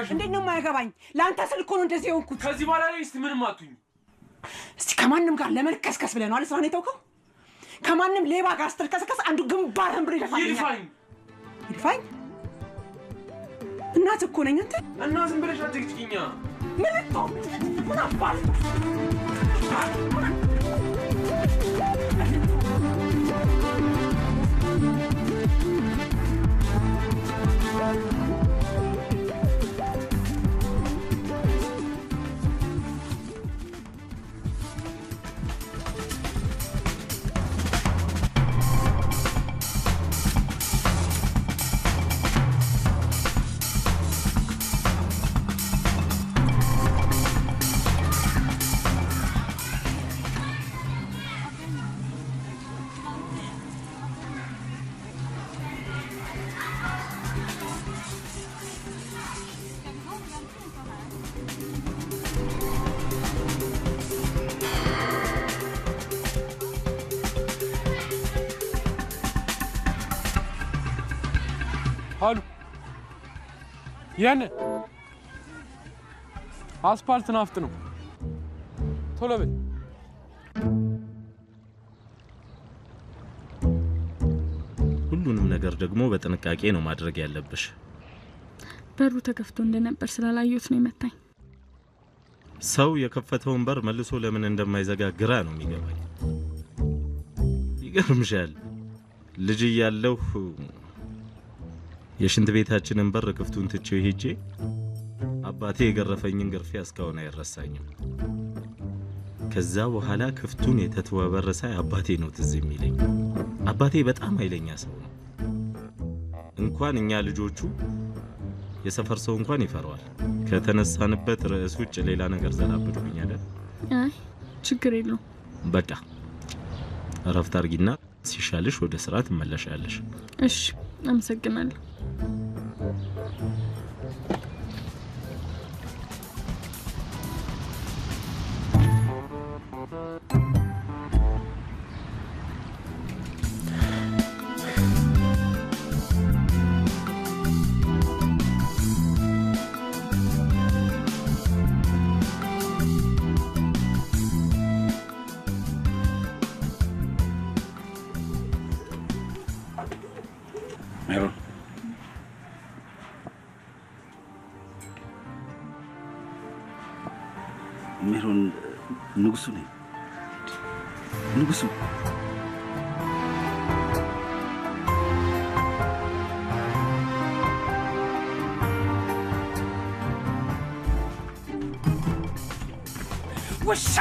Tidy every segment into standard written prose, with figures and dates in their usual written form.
አይገባሽም እንዴት ነው የማይገባኝ ላንተ ስልኩ ነው እንደዚህ ሆንኩት ከዚህ በኋላ ላይ እስቲ ምንም አትሁኝ እስቲ ከማንም ጋር ለመልከስከስ ብለህ ነው አይደል ስራን የተውከው ከማንም ሌባ ጋር ስትልከስከስ አንዱ ግንባርህን ብሎ ይደፋኝ እናት እኮ ነኝ አንተ እና ዝም ብለሽ አትግጭኛ ምን አባል Alo. Yani. Asfaltın aftınım. Tola bey. ሁሉንም ነገር ደግሞ በጥንቃቄ ነው ማድረግ ያለብሽ። በሩ ተከፍቶ እንደነበር ስላላየሁት ነው የመታኝ። ሰው የከፈተውን በር መልሶ ለምን እንደማይዘጋ ግራ ነው የሚገባኝ። ይገርምሻል ልጅ እያለሁ የሽንት ቤታችንን በር ክፍቱን ትቼው ሄጄ አባቴ የገረፈኝን ግርፊያ እስካሁን አይረሳኝም። ከዛ በኋላ ክፍቱን የተተወ በር ሳይ አባቴ ነው ትዝ የሚለኝ። አባቴ በጣም ኃይለኛ ሰው ነው። እንኳን እኛ ልጆቹ የሰፈር ሰው እንኳን ይፈራዋል። ከተነሳንበት ርዕስ ውጭ ሌላ ነገር ዘላብዱኝ አይደል? አይ ችግር የለውም። በቃ እረፍት አድርጊና ሲሻልሽ ወደ ስራ ትመለሻለሽ። እሺ አመሰግናለሁ። ሜሮን ንጉሱ ነኝ። ንጉሱ ውሻ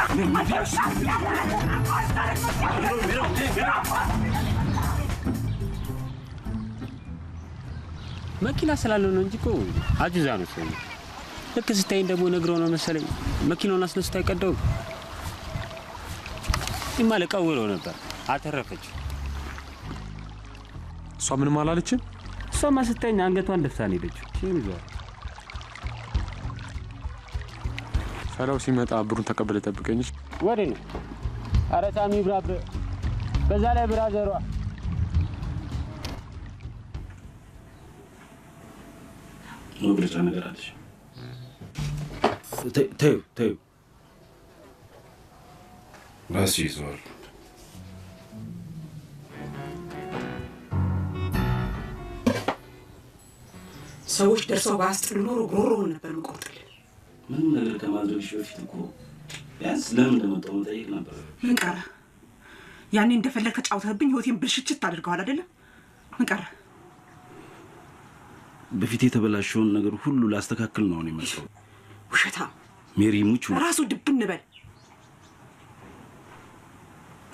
መኪና ስላለው ነው እንጂ እኮ አጁዛ ነው ሰው። ልክ ስታይ ደግሞ ነግረው ነው መሰለኝ መኪናውን አስነስታ ይቀደው ይማለቀው ወለው ነበር። አተረፈች። እሷ ምንም አላለችም። እሷማ ስታይኝ አንገቷን ደፍታን ሄደች። ይዟል። ሰላው ሲመጣ ብሩን ተቀበለ ጠብቀኝ። ወዴ ነው? ኧረ ሳሚ ብራብ በዛ ላይ ብራዘሯ መግለጫ ነገር አለሽ? ተይው ራስ ይዟል። ሰዎች ደርሰው ባስጥሉ ኖሮ ጉሮሮውን ነበር የምቆርጥልህ። ምንም ነገር ከማድረግሽ በፊት እኮ ቢያንስ ለምን እንደመጣሁ መጠየቅ ነበር። ምን ቀረ? ያኔ እንደፈለግ ተጫውተህብኝ ህይወቴን ብልሽችት አድርገዋል አይደለም? ምን ቀረ? በፊት የተበላሸውን ነገር ሁሉ ላስተካክል ነው የመጣው። ውሸታም ሜሪ ሙቹ ራሱ ድብን በል።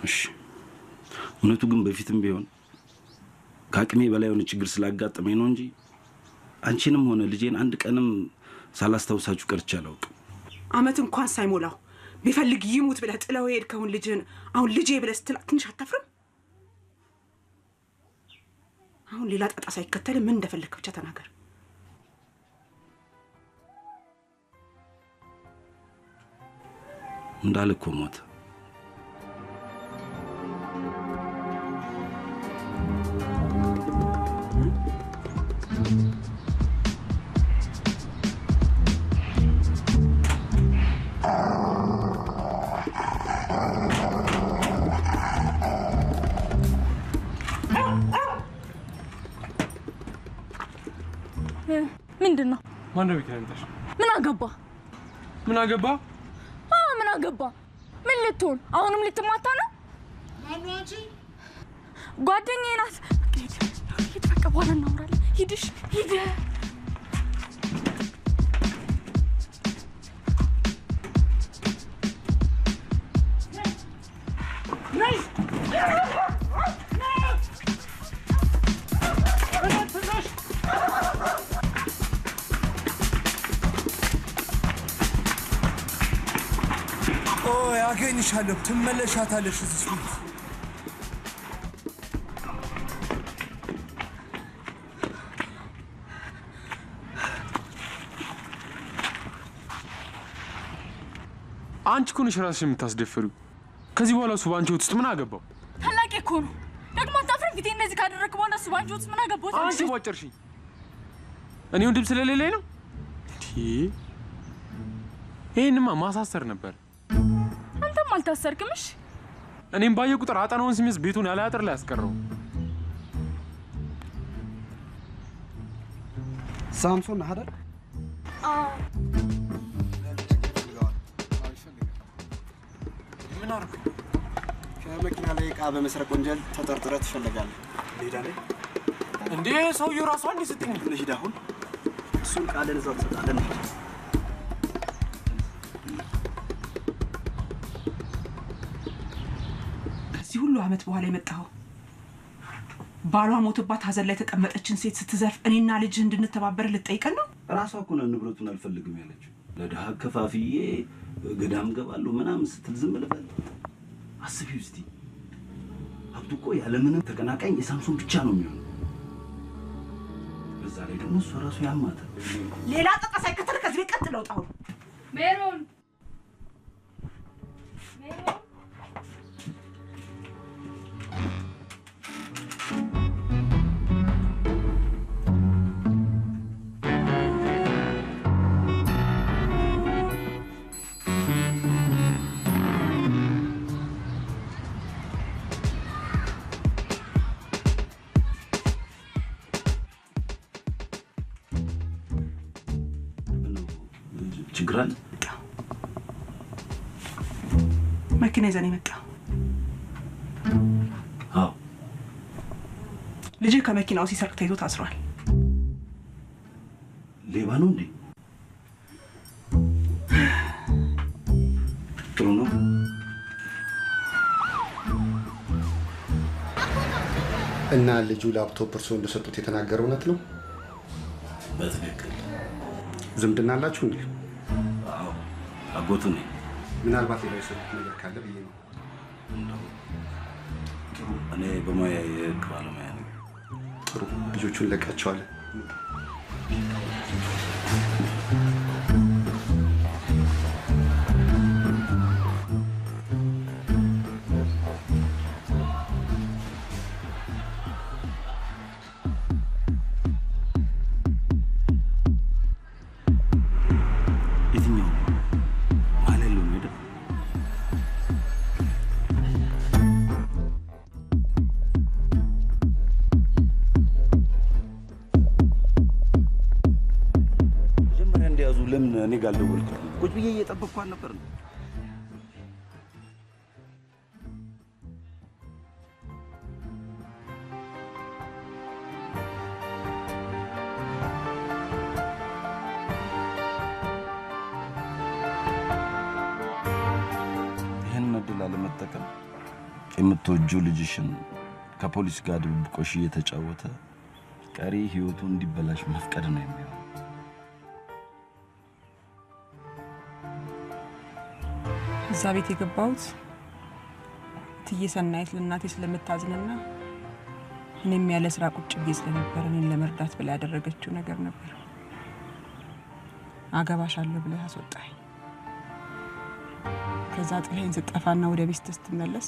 እሺ እውነቱ ግን በፊትም ቢሆን ከአቅሜ በላይ የሆነ ችግር ስላጋጠመኝ ነው እንጂ አንቺንም ሆነ ልጄን አንድ ቀንም ሳላስታውሳችሁ ቀርቼ አላውቅም። አመት እንኳን ሳይሞላው ቢፈልግ ይሙት ብለህ ጥለው ሄድከውን ልጅህን አሁን ልጄ ብለህ ስትል ትንሽ አታፍርም? አሁን ሌላ ጣጣ ሳይከተል ምን እንደፈለክ ብቻ ተናገር። እንዳልኩ ሞት ምንድነው? ማን ነው ቢከንተሽ? ምን አገባ? ምን አገባ? ምን አገባ? ምን ልትሆን? አሁንም ልትማታ ነው? ማነው አንቺ? ጓደኛዬ ናት። ሂድ በቃ በኋላ እናወራለን። ሂድሽ ሂድ። አገኝሻለሁ ትመለሻታለሽ እዚህ ቤት አንቺ እኮ ነሽ ራስሽን የምታስደፍሪው ከዚህ በኋላ እሱ ባንቺ ውስጥ ምን አገባው ታላቅ እኮ ነው ደግሞ አታፍረን ፊቴ እንደዚህ ካደረክ በኋላ እሱ ባንቺ ውስጥ ምን አገባው አንቺ ዋጨርሽኝ እኔ ወንድም ስለሌለኝ ነው ይሄንማ ማሳሰር ነበር አንተም አልታሰርክምሽ እኔም ባየ ቁጥር አጣናውን ስሜስ ቤቱን ያለ አጥር ላይ ያስቀረው ሳምሶን አይደል ምን አርኩ ከመኪና ላይ ዕቃ በመስረቅ ወንጀል ተጠርጥረህ ትፈልጋለህ ሌዳ ላይ እንዴ ሰውዬው ራሱ አንዴ ስትኝ ልሂድ አሁን እሱን ቃልን እዛው ትሰጣለህ ከዚህ ሁሉ አመት በኋላ የመጣው ባሏ ሞትባት ሀዘን ላይ ተቀመጠችን ሴት ስትዘርፍ እኔና ልጅ እንድንተባበር ልጠይቀን ነው ራሷ እኮ ነው ንብረቱን አልፈልግም ያለችው ለድሃ ከፋፍዬ ገዳም ገባለሁ ምናምን ስትል ዝም ልበል አስቢው እስቲ ሀብቱ እኮ ያለምንም ተቀናቃኝ የሳምሶን ብቻ ነው የሚሆነው በዛ ላይ ደግሞ እሷ ራሱ ያማታል ሌላ ጠጣ ሳይከተል ከዚህ ቤት ቀጥ ለውጣው ሜሮን ችግር አለ መኪና ይዘን የመጣ አዎ ልጅ ከመኪናው ሲሰርቅ ተይዞ ታስሯል ሌባ ነው እንዴ ጥሩ ነው እና ልጁ ላፕቶፕ እርሶ እንደሰጡት የተናገረው እውነት ነው በትክክል ዝምድና አላችሁ እንዴ አዎ አጎቱ ነኝ ምናልባት ሌላ የሰጡት ነገር ካለ ብዬ ነው ጥሩ እኔ በሙያ የህግ ባለሙያ ነኝ ጥሩ ልጆቹን ለቃቸዋለን ለምን እኔ ጋር አልደወልክም? ቁጭ ብዬ እየጠበቅኳት ነበር ነው። ይህን እድል አለመጠቀም የምትወጂው ልጅሽን ከፖሊስ ጋር ድብብቆሽ እየተጫወተ ቀሪ ህይወቱ እንዲበላሽ መፍቀድ ነው የሚሆነው። እዛ ቤት የገባሁት እትዬ ሰናይት ለእናቴ ስለምታዝንና እኔም ያለ ስራ ቁጭ ብዬ ስለነበር እኔን ለመርዳት ብላ ያደረገችው ነገር ነበር። አገባሻለሁ ብለህ አስወጣኝ። ከዛ ጥላዬን ስጠፋና ወደ ቤት ስትመለስ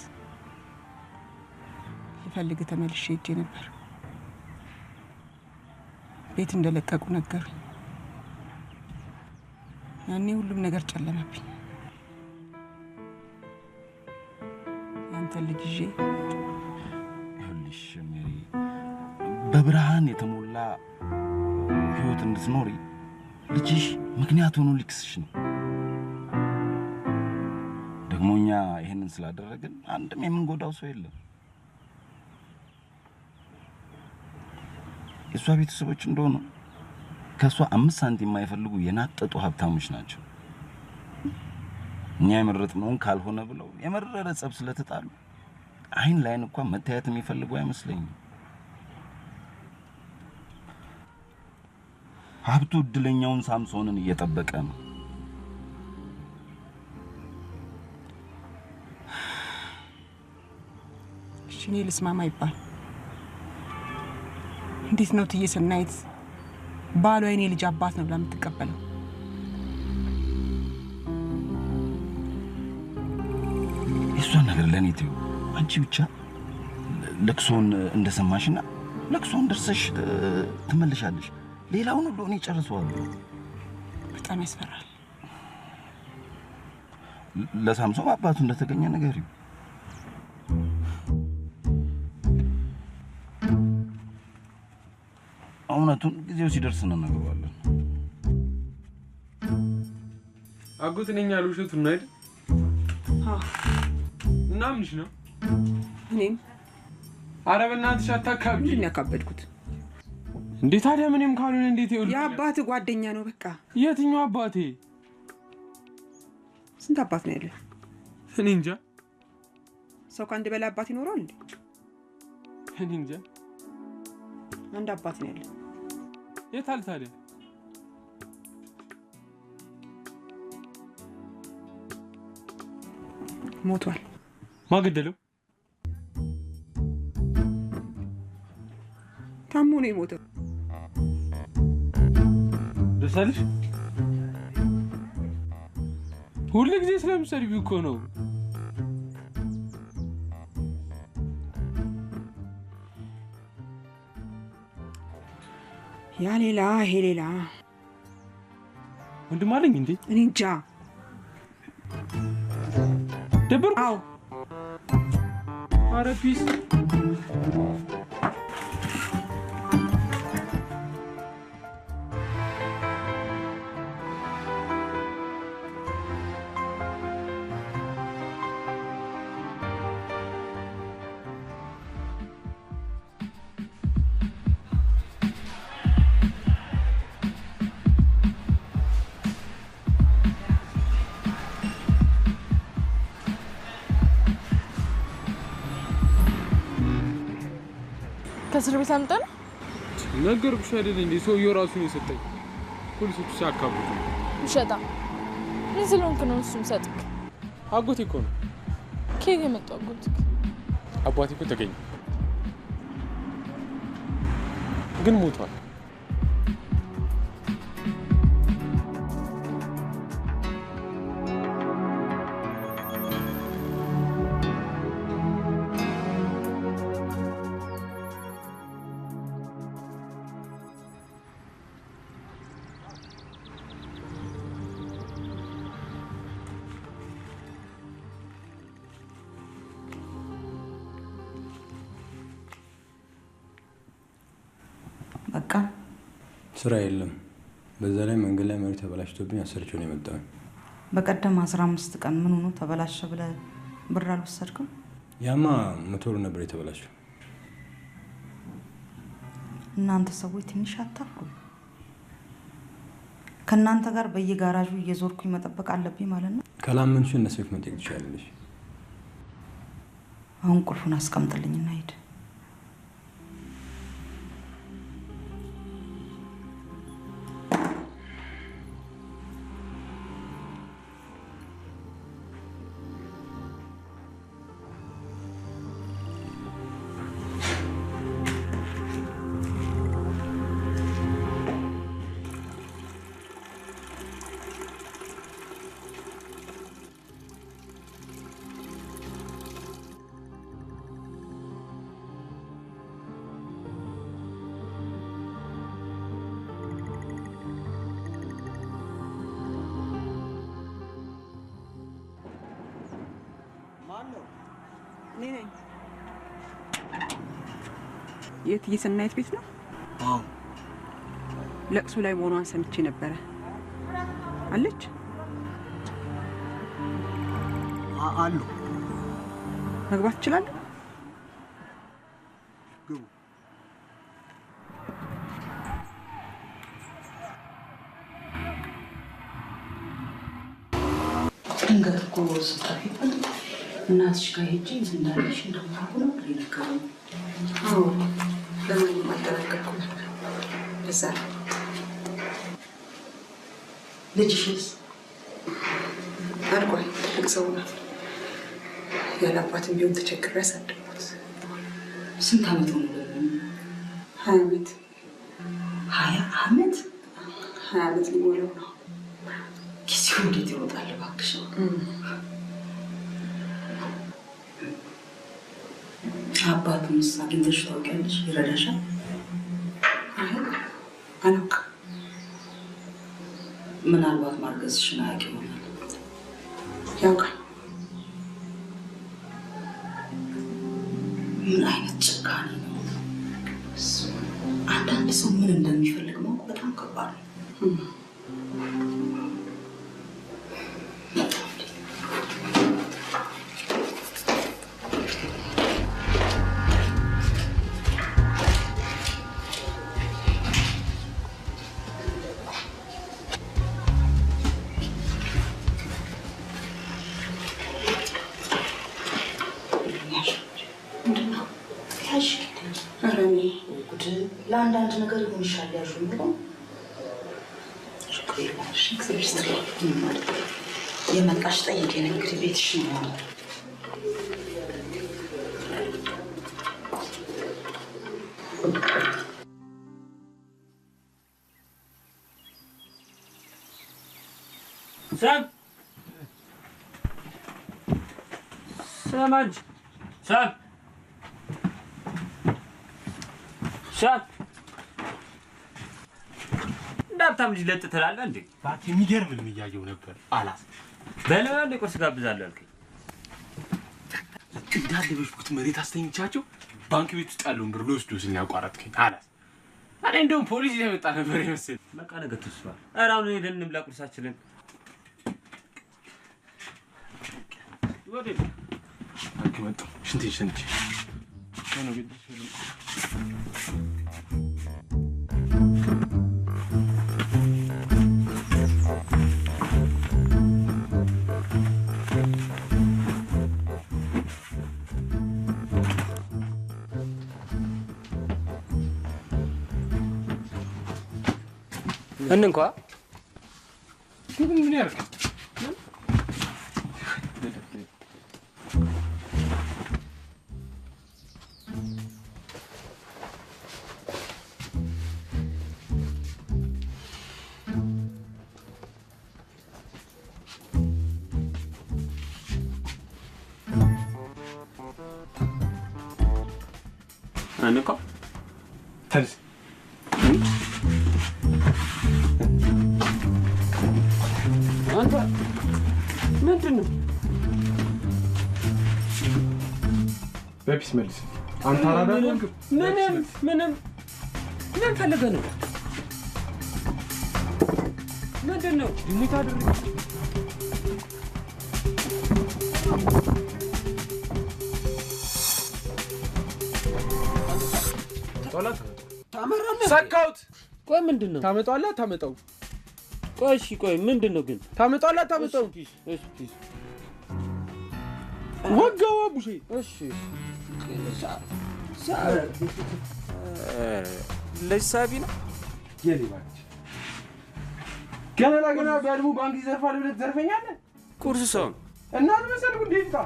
ልፈልግ ተመልሼ ሄጄ ነበር። ቤት እንደለቀቁ ነገሩኝ። ያኔ ሁሉም ነገር ጨለመብኝ። ልጅ ይኸውልሽ ሜሪ በብርሃን የተሞላ ህይወት እንድትኖሪ ልጅሽ ምክንያት ሆኖ ሊክስሽ ነው። ደግሞ እኛ ይሄንን ስላደረግን አንድም የምንጎዳው ሰው የለም። የሷ ቤተሰቦች እንደሆኑ ከሷ 5 ሳንቲም የማይፈልጉ የናጠጡ ሀብታሞች ናቸው። እኛ የመረጥነውን ካልሆነ ብለው የመረረ ጸብ ስለተጣሉ አይን ላይን እንኳን መታየት የሚፈልጉ አይመስለኝም። ሀብቱ እድለኛውን ሳምሶንን እየጠበቀ ነው። እሺ እኔ ልስማማ ይባል እንዴት ነው እትዬ ሰናይት ባሏ የኔ ልጅ አባት ነው ብላ የምትቀበለው? የእሷን ነገር ለእኔ ተይው። አንቺ ብቻ ለቅሶን እንደሰማሽና ለቅሶን ደርሰሽ ትመለሻለሽ። ሌላውን ሁሉ እኔ ጨርሰዋለሁ። በጣም ያስፈራል። ለሳምሶን አባቱ እንደተገኘ ነገር ይሁን። እውነቱን ጊዜው ሲደርስ እንነግረዋለን። አጎት ነኝ ያለው ውሸቱን ነው አይደል? እና ምንሽ ነው? እኔም ኧረ በእናትሽ አታካብጂ። ምንድን ነው ያካበድኩት? እንዴ ታዲያ ምንም ካልሆነ እንዴት ይውል? የአባት ጓደኛ ነው በቃ። የትኛው አባቴ? ስንት አባት ነው ያለው? እኔ እንጃ። ሰው ከአንድ በላይ አባት ይኖራል እንዴ? እኔ እንጃ። አንድ አባት ነው ያለው። የት አለ ታዲያ? ሞቷል። ማን ገደለው? ታሞ ነው የሞተው። ደስ አለሽ? ሁሉ ጊዜ ስለምትሰድቢው እኮ ነው። ያ ሌላ ይሄ ሌላ። ወንድም አለኝ እንዴ? እኔ እንጃ። ደብር? አዎ። ኧረ ፒስ። ከእስር ቤት አምጠን ነገርኩሽ አይደል እንዴ? ሰውዬው ራሱ ነው የሰጠኝ። ፖሊሶቹ ሲያካብዱ። ውሸታ። ምን ስለሆንክ ነው እሱም ሰጥክ? አጎቴ እኮ ነው። ከየት የመጣው አጎትክ? አባቴ እኮ ተገኘ ግን ሞቷል። በቃ ስራ የለም። በዛ ላይ መንገድ ላይ መሬት ተበላሽቶብኝ አሰርቼው ነው የመጣው። በቀደም 15 ቀን ምን ሆኖ ተበላሸ ብለህ ብር አልወሰድክም? ያማ ሞተሩ ነበር የተበላሸው። እናንተ ሰዎች ትንሽ አታፍሩ? ከእናንተ ጋር በየጋራዡ እየዞርኩኝ መጠበቅ አለብኝ ማለት ነው? ካላመንሽ እነሱ መጠየቅ ትችላለሽ። አሁን ቁልፉን አስቀምጥልኝና ሂድ። የእትዬ ሰናይት ቤት ነው? አዎ። ለቅሶ ላይ መሆኗን ሰምቼ ነበረ። አለች አሉ መግባት ትችላለህ? ግቡ። ድንገት እኮ ስጠፊበት እናትሽ ጋር ሄጄ እንዳለሽ እንደማሁ ነው ይነገረኝ። አዎ ለምን ማጠናቀቅኩ ነበር። በዛ ልጅሽስ አድጓል፣ ትልቅ ሰው ናት። ያለ አባትም ቢሆን ተቸግሬ ያሳደግኩት። ስንት ዓመት ሆነ? 20 ዓመት። 20 ዓመት? 20 ዓመት ሊሞላው ነው። ጊዜው እንዴት ይሮጣል እባክሽ። አባቱንስ አግኝተሽ ታውቂያለሽ? ይረዳሻል? አይ አላውቅም። ምናልባት ማርገዝሽን አያውቅ ይሆናል። ያውቃል። ምን አይነት ጭካኔ ነው! አንዳንድ ሰው ምን እንደሚፈልግ ማወቅ በጣም ከባድ ነው። ለአንዳንድ ነገር ይሆንሻል ያዡ ነው። የመጣሽ ጠይቄን እንግዲህ ቤትሽ ነው ያለው። سام سامج سام سام እንዳብታም ልጅ ለጥ ትላለህ እንዴ? ባት የሚገርም ምን እያየው ነበር አላስ በለዋል ቁርስ ጋብዛለሁ አልከኝ። እንዳለ በሽኩት መሬት አስተኝቻቸው ባንክ ቤት ውስጥ ያለውን ብር ልወስዶ ሲል ያቋረጥከኝ አላስ እኔ እንደውም ፖሊስ የመጣ ነበር ይመስል። በቃ ነገ ተስፋ ኧረ አሁን ሄደን እንብላ ቁርሳችንን። ወዴ አከመጣ ሽንቴ ነው ቤት እንኳ ምን ያርክ አንኮ ተንስ አንተ ምንድን ነው? በፒስ መልስ አንተ አራዳ ምንም ምን ፈልገህ ነው? ምንድን ነው? ድንት አድርግ ጦላት ታመራለህ። ሰካውት ቆይ ምንድን ነው? ታመጣለህ ታመጣው ቆይ እሺ ቆይ ምንድን ነው ግን? ታመጣለህ ታመጣው እሺ ወጋው አቡሼ እሺ ለሳቢ ነው የሌባች ገና በአድሙ ባንክ ይዘርፋል ብለህ ትዘርፈኛለህ? ቁርስ ሰው እና መሰልኩ እንዴት ታ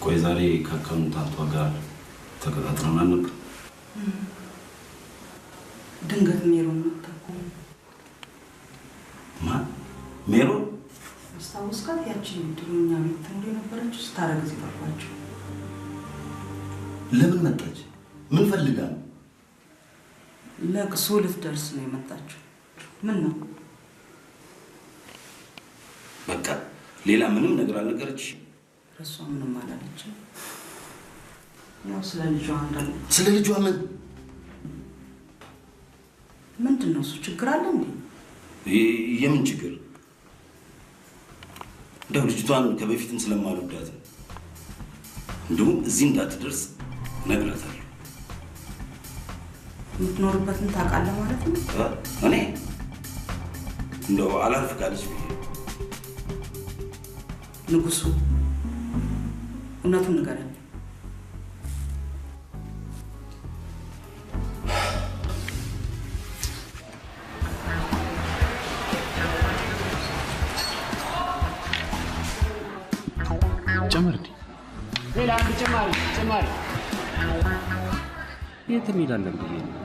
ቆይ ዛሬ ከአካውንታንቷ ጋር ተቀጣጥረናል ነበር። ድንገት ሜሮን መጣ። ማን? ሜሮን? አስታውስካት? ያቺ ድሮኛ ቤት ትኖር የነበረችው ስታረግዝ ይባባቸው። ለምን መጣች? ምን ፈልጋ ነው? ለቅሶ ልትደርስ ነው የመጣችው። ምን ነው? በቃ ሌላ ምንም ነገር አልነገረች? እሷ ምንም አላለችም። ያው ስለ ልጇ አንዳንድ ስለ ልጇ ምንድን ነው እሱ? ችግር አለ እንዴ? የምን ችግር? እንደው ልጅቷን ከበፊትም ስለማልወዳት እንደውም እዚህ እንዳትደርስ ነግራታለሁ። የምትኖርበትን ታውቃለህ ማለት ነው? እኔ እንደው አላርፍ ካለች ብዬ ንጉሱ እውነቱን ንገረኝ። ጨመር ሌላ አንድ ጭማሪ የት እንሄዳለን ብዬ ነው።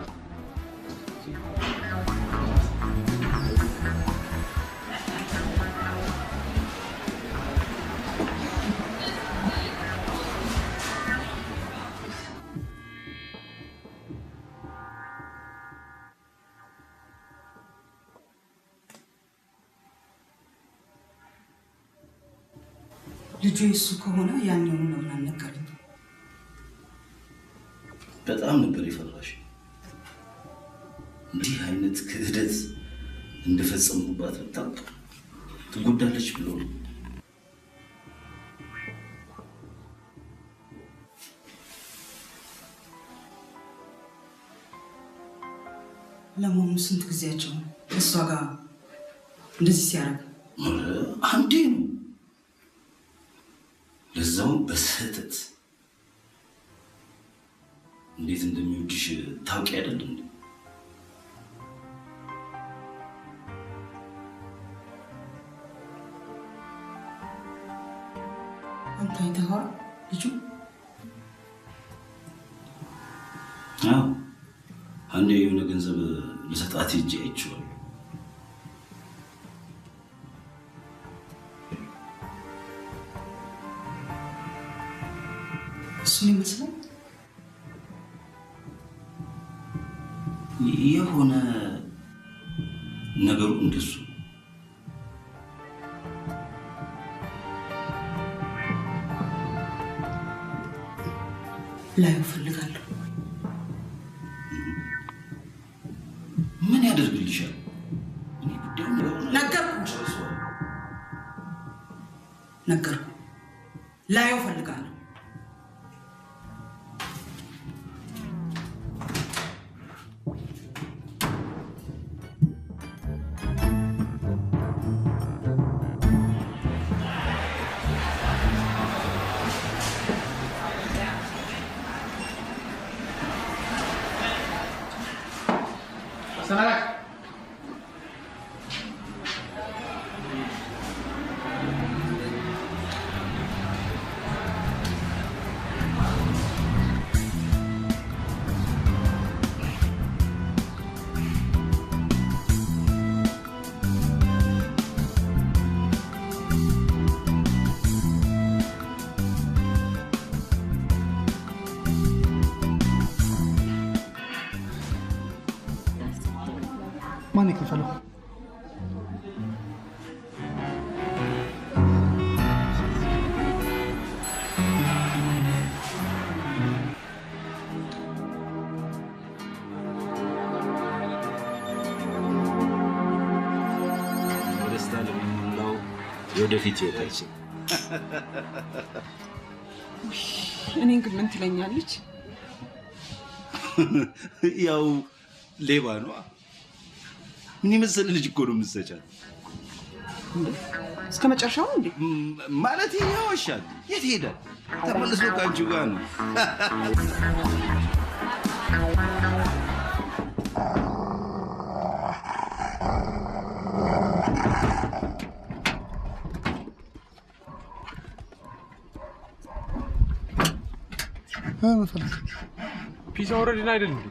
ልጁ እሱ ከሆነ ያኛው ነው ለምን አልነገረኝ? በጣም ነበር የፈራሽ። እንዲህ አይነት ክህደት እንደፈጸምኩባት ብታውቅ ትጎዳለች ብሎ ነው። ለመሆኑ ስንት ጊዜያቸው ነው እሷ ጋር እንደዚህ ሲያደርግ? አንዴ ነው፣ ለዛውም በስህተት። እንዴት እንደሚወድሽ ታውቂ አይደል እንዴ? አንተ አይተኸዋል ልጁ? አዎ፣ አንዴ የሆነ ገንዘብ ልሰጣት ሄጄ አይቼዋለሁ። እሱን ይመስላል የሆነ ነገሩ እንደሱ። ላየው እፈልጋለሁ። ምን ያደርግልሻል? እኔ ጉዳዩን ነገርኩ። ላየው እፈልጋለሁ። ማን የከፈለው? በደስታ ለሚሞላው የወደፊት ህይወታችን። እኔን ግን ምን ትለኛለች? ያው ሌባ ነው። ምን የመሰለ ልጅ እኮ ነው የምትሰጫት። እስከ መጨረሻው እንዴ? ማለት ያዋሻል። የት ሄዳል? ተመልሶ ከአንቺ ጋር ነው። ፒዛ ወረድን አይደል እንዴ?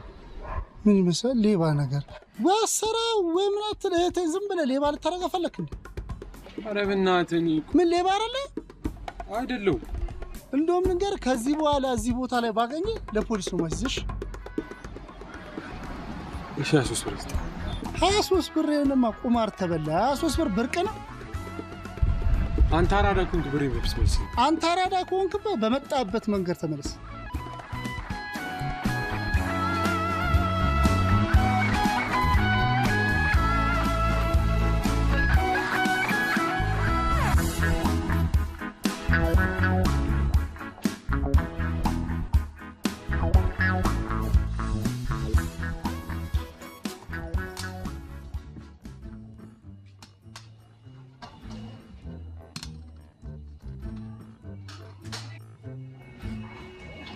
ምን ይመስል ሌባ ነገር ወሰራ ወይ ምን አትል? እህቴን ዝም ብለህ ሌባ ልታረጋ ፈለክ እንዴ? ኧረ በእናትህ ምን ሌባ አይደለሁ። እንደውም ንገር ከዚህ በኋላ እዚህ ቦታ ላይ ባገኘ ለፖሊስ ነው ማስይዝሽ። እሺ 23 ብር እስቲ 23 ብር የለማ ቁማር ተበላ። 23 ብር ብርቅ ነው። አንተ አራዳ ኮንክ ብር ይበስበስ። አንተ አራዳ ኮንክ በመጣበት መንገድ ተመለስ።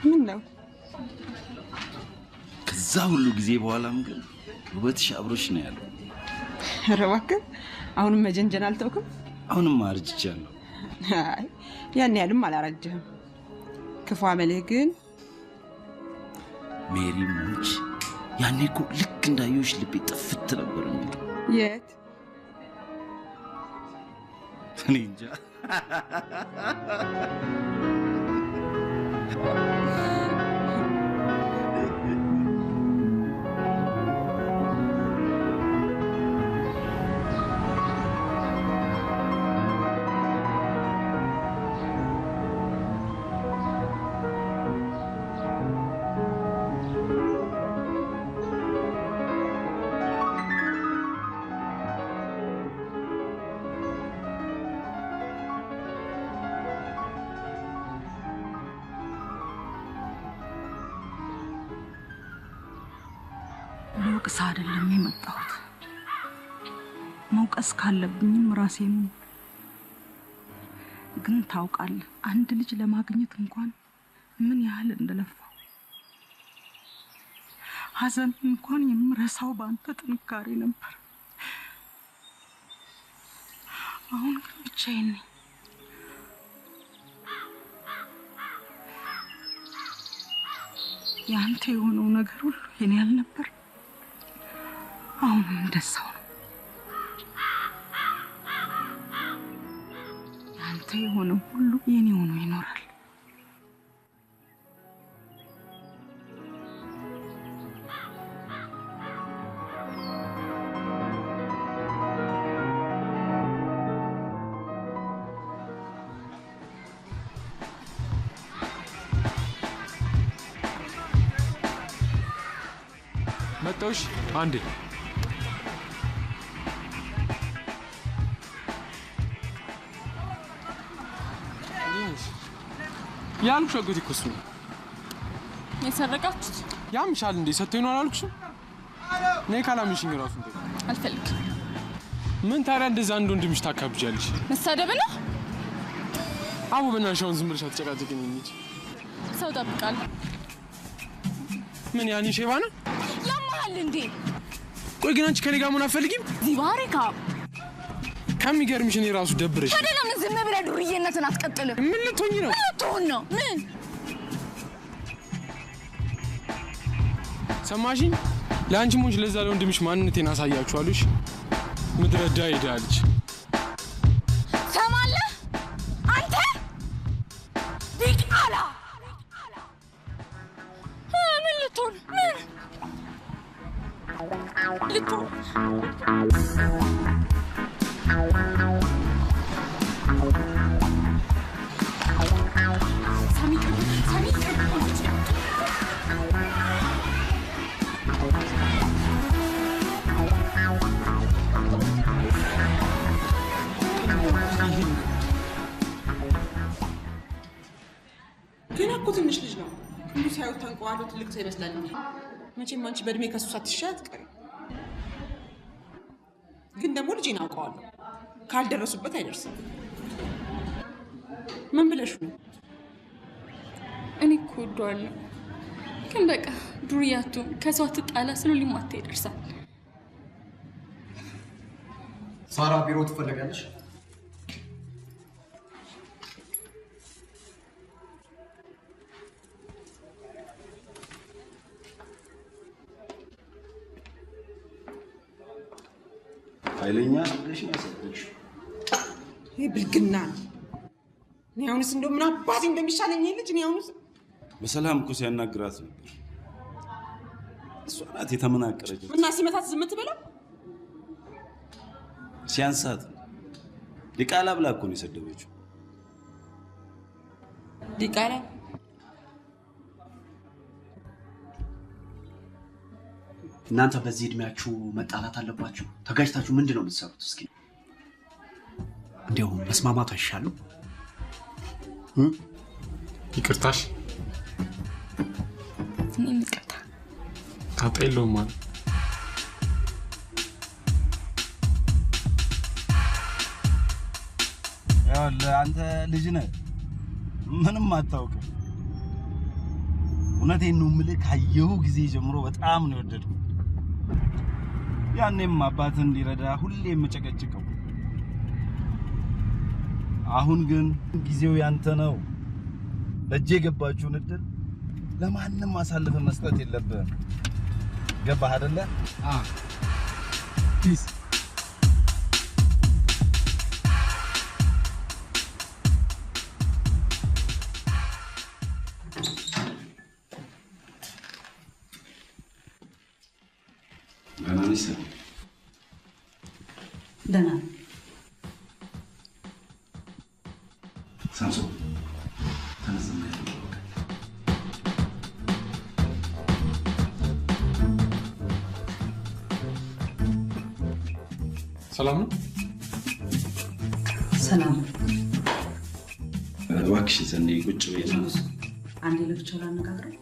ምን ነው ከዛ ሁሉ ጊዜ በኋላም ግን ውበትሽ አብሮሽ ነው ያለው። ኧረ እባክህ አሁንም መጀንጀን አልተውክም? አሁንም አርጅቻለሁ። አይ ያን ያህልም አላረጀህም። ክፉ አመልህ ግን ሜሪ ሙች ያኔ እኮ ልክ እንዳየሁሽ ልቤ ጥፍት ነበር የሚለው። የት? እኔ እንጃ። ልወቅስ አይደለም የመጣሁት። መውቀስ ካለብኝም ራሴን። ግን ታውቃለህ አንድ ልጅ ለማግኘት እንኳን ምን ያህል እንደለፋው። ሐዘን እንኳን የምረሳው በአንተ ጥንካሬ ነበር። አሁን ግን ብቻዬን ነኝ። ያንተ የሆነው ነገር ሁሉ የኔ ያልነበር አሁንም እንደዛው ነው። ያንተ የሆነው ሁሉ የኔ ሆኖ ይኖራል። መጣሁሽ አንዴ ያልኩሽ አጎቴ እኮ እሱ ነው የሰረቃችሁት። ያምሻል እንዴ? ሰጥቶኝ ነው አላልኩሽም? ነይ ካላምሽኝ እራሱ እንዴ አልፈልግም። ምን ታዲያ እንደዛ አንድ ወንድምሽ ታካብጃለሽ? መሳደብ ነው። አቡ በእናትሽ አሁን ዝም ብለሽ አትጨቃጨቂኝ እንጂ ሰው ጠብቃለሁ። ምን ያኔ ሼባ ነው ያማል እንዴ? ቆይ ግን አንቺ ከኔ ጋር መሆን አትፈልጊም? ዚባሪካ ከሚገርምሽ እኔ ራሱ ደብረሽ ታዲያ ለምን ዝም ብለህ ዱርዬነትን አትቀጥልም? ምን ልትሆኚ ነው? ምን ልትሆን ነው? ምን ሰማሽኝ? ለአንቺም ሆንሽ ለዛ ለወንድምሽ ማንነቴን አሳያችኋለሽ። ምድረ ዳይዳልች ሰማለህ አንተ ዲቃላ ምን ልትሆን ምን ልትሆን ገና እኮ ትንሽ ልጅ ነው። ሁሉ ሲያዩት ተንቀዋለው ትልቅ ሰው ይመስላል። መቼም አንቺ በእድሜ ከሱ ሳትሻይ አትቀሪም። ግን ደግሞ ልጄን አውቀዋለሁ። ካልደረሱበት አይደርስም። ምን ብለሽ ነው? እኔ እኮ እወደዋለሁ። ግን በቃ ዱርያቱ ከሰው አትጣላ ስለ ሊማታ ይደርሳል። ሳራ ቢሮ ትፈልጋለሽ? ኃይለኛ አድርገሽ ነው ያሰጠችው። ብልግና እኔ አሁንስ እንደው ምን አባቴ እንደሚሻለኝ ልጅ እኔ አሁንስ በሰላም እኮ ሲያናግራት ነበር። እሷ ናት የተመናቀረች እና ሲመታት ዝም ትበለው ሲያንሳት ዲቃላ ብላ እኮ ነው የሰደበችው። ዲቃላ እናንተ በዚህ እድሜያችሁ መጣላት አለባችሁ? ተጋጅታችሁ ምንድን ነው የምትሰሩት? እስኪ እንዲያው መስማማቱ አይሻልም? ይቅርታሽ እኔም ይቅርታ ታጣ የለውም ማለት አንተ ልጅ ነህ፣ ምንም አታውቅም። እውነቴን ነው የምልህ፣ ካየሁ ጊዜ ጀምሮ በጣም ነው የወደድኩት። ያኔም አባትህ እንዲረዳ ሁሌ የምጨቀጭቀው። አሁን ግን ጊዜው ያንተ ነው። በእጄ የገባችውን እድል ለማንም አሳልፈ መስጠት የለብህም። ገባህ አይደለ? ፒስ ደህና ሳምሶን ተነስና ሰላም ነው? ሰላም እባክሽ ዘኔ ቁጭ በይ። አንዴ ለብቻው ላነጋግረው።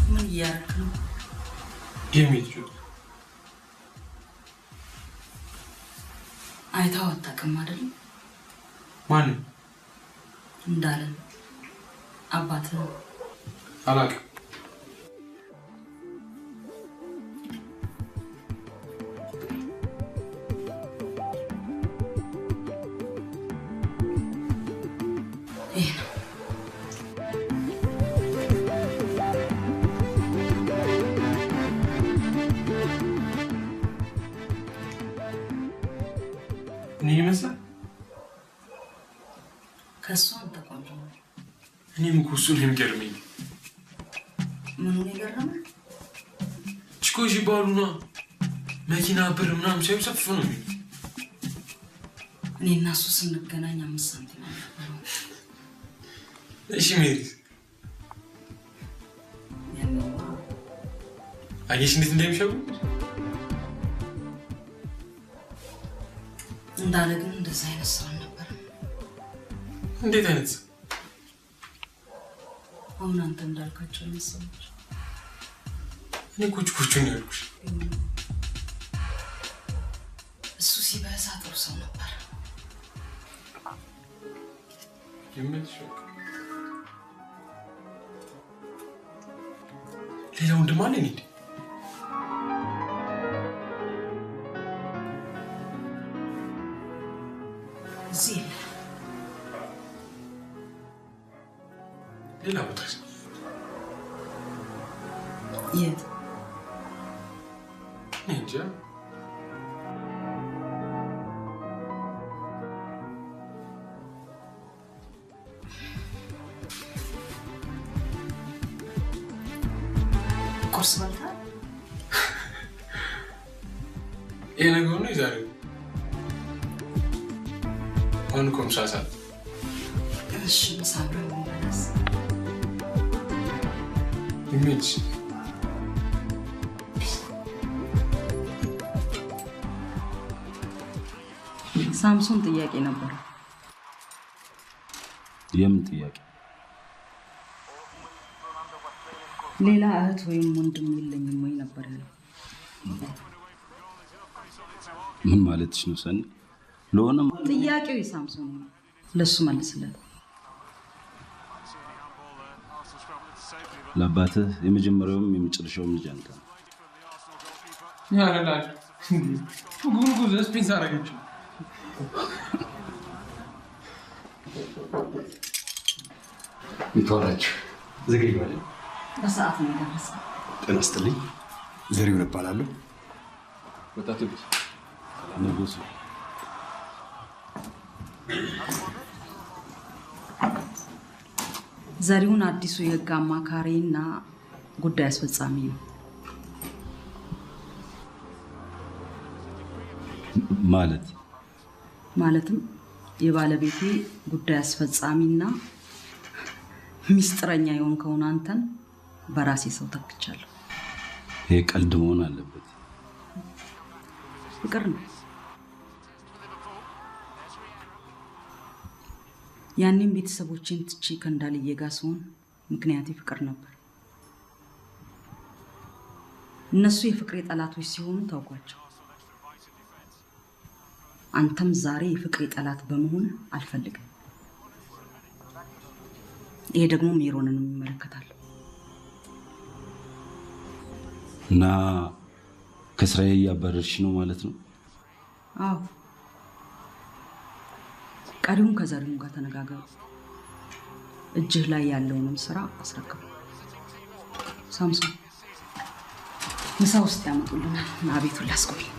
ምን እያደረክ ነው? አይተኸው አታውቅም አይደል? ማንን? እንዳለን አባትህ አላውቅም። ይሄ ነው። እኔ ይመስላል ከእሱ አንተ ቆንጆ ነው። እኔም እኮ እሱን የሚገርመኝ ምኑን የገረመህ? ችኮች ይባሉና መኪና ብር ምናምን ሳይሆን ሰፍ ነው የሚሉት። እኔ እና እሱ ስንገናኝ 5 ሳንቲም አልነበረውም። እሺ ሜሪስ አየሽ እንዴት እንደሚሸጉ እንዳለ ግን እንደዛ አይነት ሰው አልነበረም። እንዴት አይነት ሰው? አሁን አንተ እንዳልካቸው አይነት ሰዎች። እኔ ኮቹን ያልኩሽ እሱ ሲበዛ ጥሩ ሰው ነበር። የምልሽ ሌላ ወንድም አለኝ እንዴ? እዚህ ሌላ ቦታ የት? እንጃ። ቁርስ በልተሃል? ይሄ ነገር ነው የዛሬ አሁን እኮ ምሳ ሰዓት። እሺ ምሳ አብረን እንበላስ? ይመችሽ። ሳምሶን ጥያቄ ነበር። የምን ጥያቄ? ሌላ እህት ወይም ወንድም የለኝም ወይ ነበር ያለው። ምን ማለትሽ ነው ሰኒ? ለሆነም ጥያቄው የሳምሶን ነው። ለሱ መልስለት። ለአባትህ የመጀመሪያውም የመጨረሻውም ልጅ አንተ ነው። ያረዳል ጉጉ ስፔንስ አደረገችው። ይተዋላችሁ ዘገይ ማለት በሰዓት ነው የደረሰው። ጤና ይስጥልኝ። ዘሪሁን እባላለሁ። ወጣቱ ልጅ ንጉሱ ዘሪሁን አዲሱ የህግ አማካሪና ጉዳይ አስፈጻሚ ነው። ማለትም የባለቤቴ ጉዳይ አስፈጻሚና ሚስጥረኛ የሆንከውን አንተን በራሴ ሰው ተክቻለሁ። ይሄ ቀልድ መሆን አለበት። ፍቅር ነው። ያኔም ቤተሰቦቼን ትቼ ከእንዳልዬ ጋር ስሆን ምክንያቴ ፍቅር ነበር። እነሱ የፍቅሬ ጠላቶች ሲሆኑ ታውቋቸው። አንተም ዛሬ የፍቅሬ ጠላት በመሆን አልፈልግም። ይሄ ደግሞ ሜሮንን ይመለከታል። እና ከስራዬ እያባረርሽ ነው ማለት ነው? አዎ። ቀሪውን ከዘሪሁን ጋር ተነጋገሩ። እጅህ ላይ ያለውንም ስራ አስረክብ። ሳምሶን ምሳ ውስጥ ያመጡልናል እና ቤቱን ላስጎብኝ።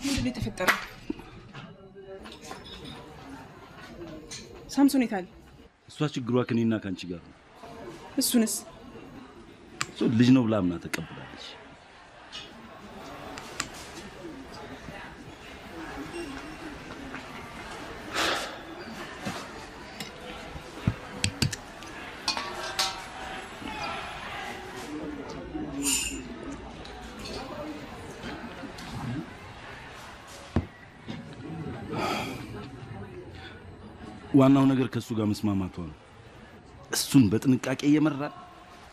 ምንድነው የተፈጠረው? ሳምሶን የት አለ? እሷ ችግሯ ከኔና ካንቺ ጋር ነው። እሱንስ ልጅ ነው ብላ አምና ተቀብላለች። ዋናው ነገር ከሱ ጋር መስማማቷ ነው። እሱን በጥንቃቄ እየመራን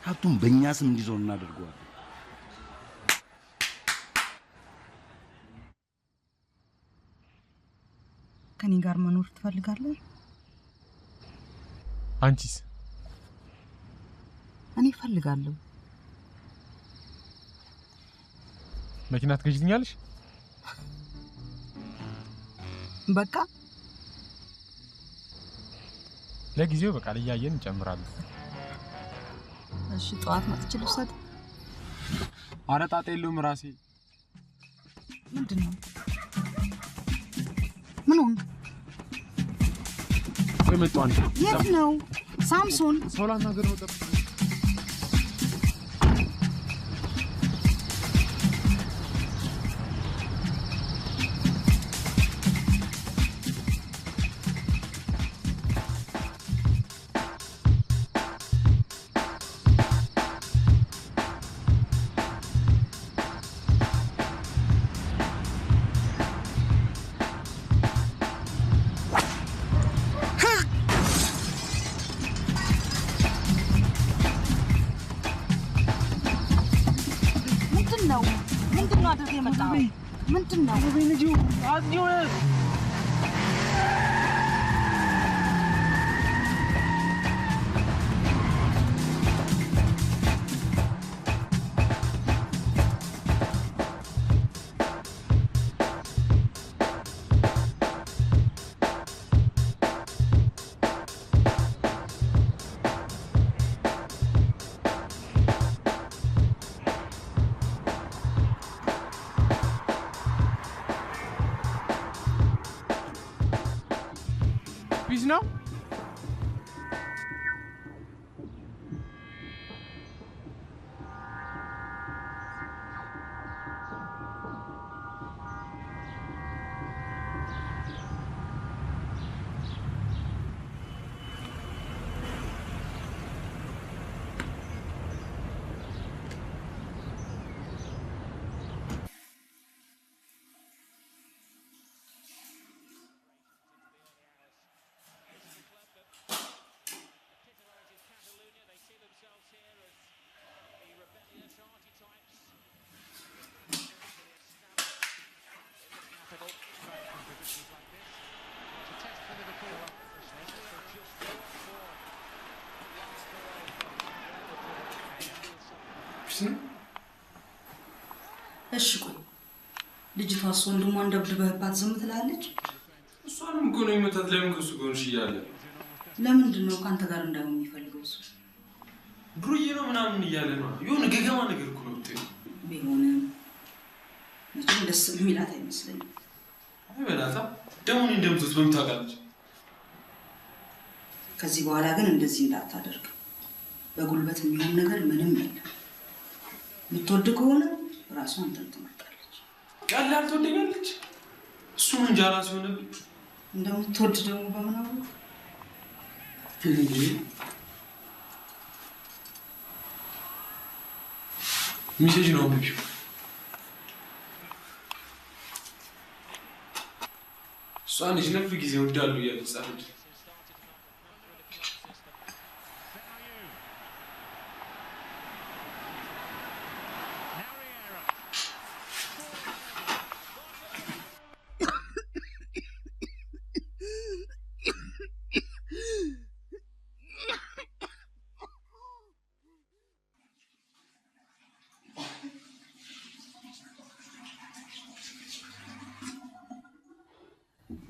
ሀብቱን በእኛ ስም እንዲዞር እናደርገዋለን። ከኔ ጋር መኖር ትፈልጋለህ? አንቺስ? እኔ እፈልጋለሁ። መኪና ትገዥልኛለሽ? በቃ ለጊዜው በቃ ለያየን እንጨምራለን። እሺ ጠዋት መጥቼ ልውሰድ? ኧረ ጣጣ የለውም ራሴ። ምንድነው? ምን ሆንክ? ቆይ መጣሁ አንዴ። የት ነው ሳምሶን? ሰው ላናግር ነው። ምንድነው አድርገህ የመጣው? ምንድነው? እሺ ቆይ ልጅቷስ ወንድሟን ደብድበህባት ዝም ትላለች? እሷንም እኮ ነው የመታት። ለምን ከሱ ጎንሽ እያለ ለምንድን ነው ከአንተ ጋር እንዳይሆን የሚፈልገው? እሱ ዱርዬ ነው ምናምን እያለ ነው። የሆነ ገገማ ነገር እኮ ነው ብትይ። ቢሆንም መቼም ደስ የሚላት አይመስለኝም። አይ በላታ ደግሞ እኔ እንደምትት በምታውቃለች። ከዚህ በኋላ ግን እንደዚህ እንዳታደርግ። በጉልበት የሚሆን ነገር ምንም የለም። የምትወድ ከሆነ ራሷን አንተን ትመርጣለች። ቀላል ትወደኛለች። እሱም እንጃራ ሲሆንብኝ እንደምትወድ ደግሞ በምናው እንጂ ሚሴጅ ነው ብቻ እሷን ልጅ ለፍሪ ጊዜ ወዳሉ እያለጻለች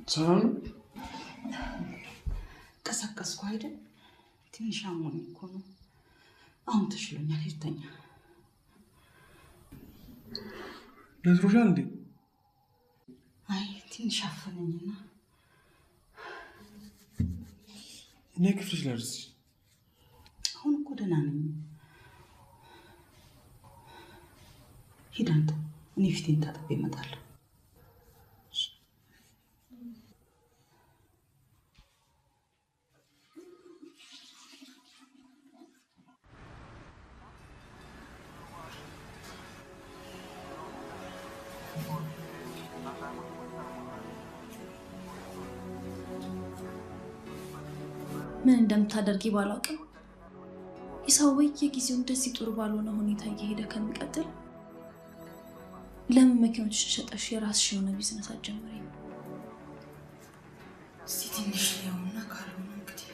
ሰላም ቀሰቀስኩ አይደል? ትንሽ አሞኝ እኮ ነው። አሁን ተሽሎኛል። ሄድተኛ ነዝሮሻል እንዴ? አይ ትንሽ አፈነኝና እኔ ክፍልሽ ላድርስ። አሁን እኮ ደህና ነኝ። ሂድ አንተ፣ እኔ ፊቴን ታጥቤ እመጣለሁ። ምን እንደምታደርጊ ባላውቅም ኢሳው በየጊዜው እንደዚህ ጥሩ ባልሆነ ሁኔታ እየሄደ ከሚቀጥል ለምን መኪኖች ሸጠሽ የራስሽ የሆነ ቢዝነስ አትጀምሪ? እስቲ ትንሽ ያውና ካልሆነ እንግዲህ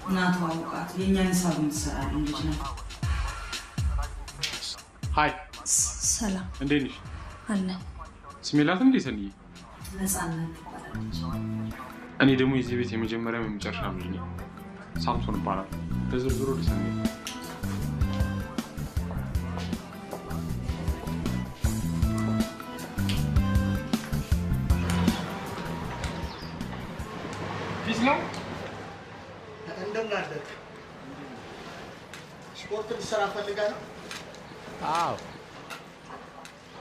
እናቷ አውቃት የእኛን ሂሳብ የምትሰራልን ልጅ ነው። ሃይ ሰላም፣ እንዴት ነሽ? አለ ስሜላት እንዴ ሰንዬ? ነፃነት ትባላለች። እኔ ደግሞ የዚህ ቤት የመጀመሪያም የመጨረሻ ልጅ ነኝ። ሳምሶን ይባላል። ተዝርዝሮ ልሰንዬ ፊስላ እንደምን አደርክ? ስፖርት ልትሰራ ፈልጋለሁ? አዎ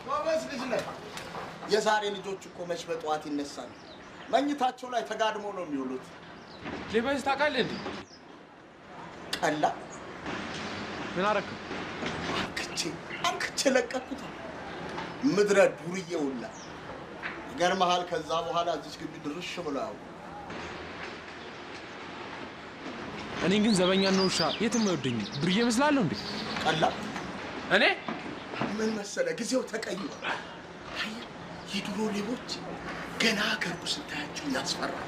ጎበዝ ልጅ ነህ። የዛሬ ልጆች እኮ መች በጠዋት ይነሳሉ? መኝታቸው ላይ ተጋድሞ ነው የሚውሉት። ሌባይስ ታውቃለህ እንዴ? ቀላ ምን አደረክ? አንክቼ ለቀኩት። ምድረ ዱርዬ ሁላ ይገርምሃል። ከዛ በኋላ እዚች ግቢ ድርሽ ብሎ ያውቁ። እኔ ግን ዘበኛ ነው ውሻ የትም አይወደኝም። ዱርዬ እመስላለሁ እንዴ? ቀላ እኔ ምን መሰለህ፣ ጊዜው ተቀይሯል። የድሮ ሌቦች ገና ከሩቅ ስታያቸው ያስፈራል።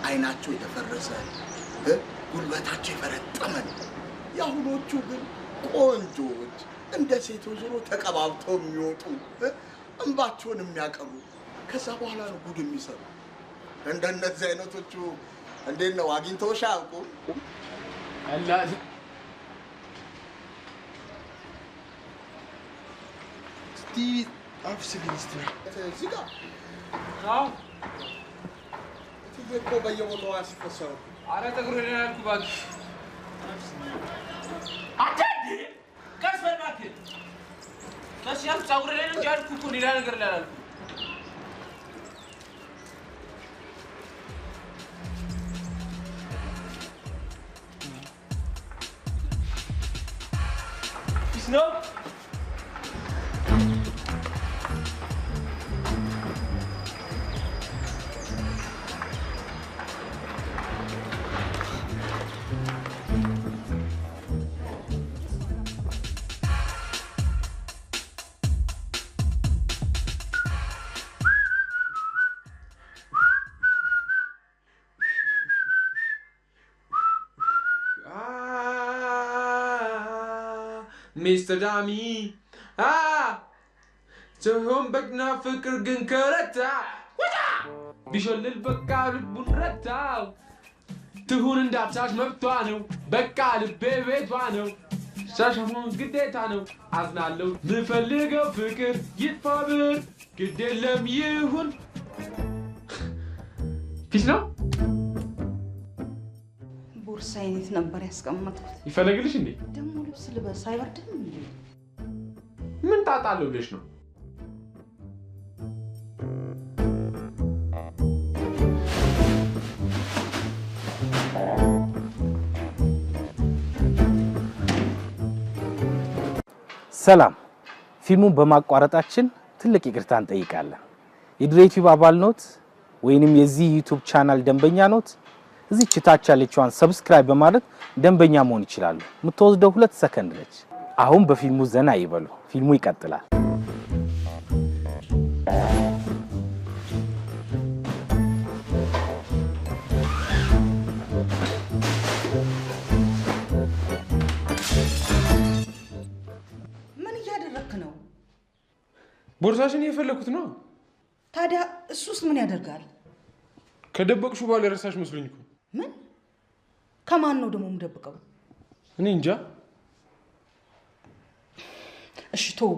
አይናቸው የተፈረሰ ጉልበታቸው የፈረጠመ ነው። የአሁኖቹ ግን ቆንጆዎች እንደ ሴቶች ዞሮ ተቀባብተው የሚወጡ እንባቸውን የሚያቀሩ ከዛ በኋላ ነው ጉድ የሚሰሩ። እንደነዚህ አይነቶቹ እንዴት ነው አግኝተውሽ አያውቁም? እስቲ አብስልኝ እስቲ እዚህ ጋር እትዬ እኮ በየቦታው ያስፈሰሩ። ኧረ ፀጉር ላይ ያልኩህ እባክህ። አታድርግ። ቀስ በል እባክህ። ቀስ ያልኩህ ፀጉር ላይ ነው እንጂ ያልኩህ እኮ ሌላ ነገር ላይ አላልኩም። ነው Mr. Dami تهم بقنا فكر قنكرتا بيشلل بقى لبون رتاو تهون اندابتاش مبتوانو بقى لبي بيتوانو شاشمون قديتانو عزنالو نفلقو فكر يتفابر قد لم يهون فيش نو؟ ቦርሳዬን የት ነበር ያስቀመጥኩት? ይፈልግልሽ እንዴ? ደግሞ ልብስ ልበስ አይበርድም እንዴ? ምን ታጣለው ብለሽ ነው? ሰላም ፊልሙን በማቋረጣችን ትልቅ ይቅርታ እንጠይቃለን። የድሬቲቭ አባል ኖት ወይንም የዚህ ዩቲዩብ ቻናል ደንበኛ ኖት? እዚች ታች ያለችዋን ሰብስክራይብ በማድረግ ደንበኛ መሆን ይችላሉ። የምትወስደው 2 ሰከንድ ነች። አሁን በፊልሙ ዘና ይበሉ። ፊልሙ ይቀጥላል። ምን እያደረክ ነው? ቦርሳሽን እየፈለኩት ነው። ታዲያ እሱስ ምን ያደርጋል? ከደበቅሹ በኋላ የረሳሽ መስሎኝ እኮ። ምን? ከማን ነው ደግሞ የምደብቀው? እኔ እንጃ። እሺ ቶ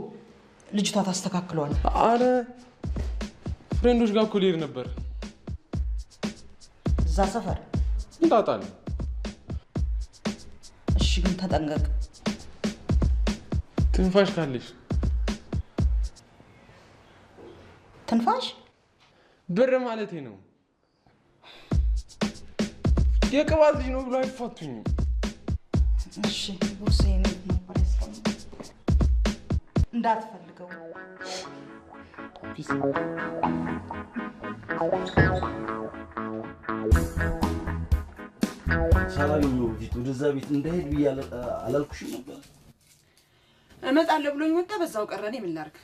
ልጅቷ ታስተካክለዋል። አረ ፍሬንዶች ጋር እኮ ልሄድ ነበር። እዛ ሰፈር እንጣጣል። እሺ ግን ተጠንቀቅ። ትንፋሽ ካለሽ። ትንፋሽ? ብር ማለቴ ነው። የቅባት ልጅ ነው ብሎ አይፋቱኝም። እሺ ቦርሳዬን ነበር ያስቀመጥኩት። እንዳትፈልገው። ሰላም ነው ፊት ወደዛ ቤት እንዳይሄድ ብያለ አላልኩሽም ነበር? እመጣለሁ ብሎኝ ወጣ፣ በዛው ቀረኔ። ምን ላድርግ?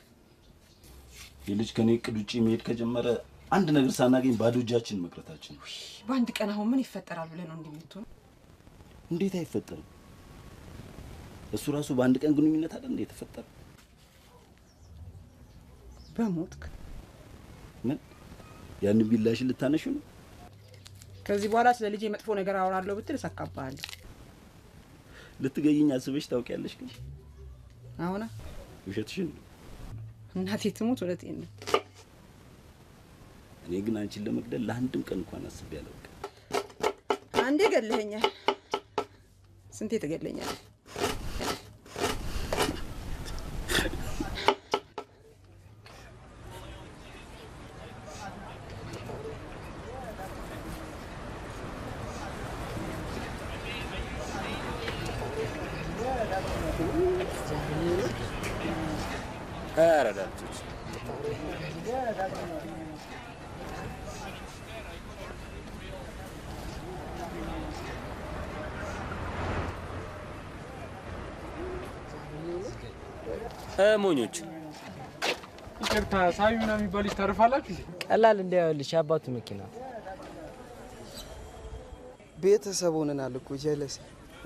የልጅ ከኔ እቅድ ውጪ መሄድ ከጀመረ አንድ ነገር ሳናገኝ ባዶ እጃችን መቅረታችን። በአንድ ቀን አሁን ምን ይፈጠራል ብለህ ነው እንደምትሆን? እንዴት አይፈጠርም? እሱ ራሱ በአንድ ቀን ግንኙነት አይደል እንዴ የተፈጠረ? በሞትክ ምን ያን ቢላሽ ልታነሹ ነው? ከዚህ በኋላ ስለ ልጄ መጥፎ ነገር አወራለሁ ብትል እሰካባለሁ። ልትገይኝ አስበሽ ታውቂያለሽ? ግን አሁን ውሸትሽን ነው። እናቴ ትሙት እውነቴን ነው። እኔ ግን አንቺን ለመግደል ለአንድም ቀን እንኳን አስቤ አላውቅም። አንዴ ገለኸኛል፣ ስንቴ ትገለኛለህ? አራዳቶች ሞኞች ይቅርታ፣ ሳዩና የሚባል ልጅ ታርፋላችሁ? ቀላል እንዳይወልሽ አባቱ መኪና ቤተሰብ ሆነናል እኮ ጀለስ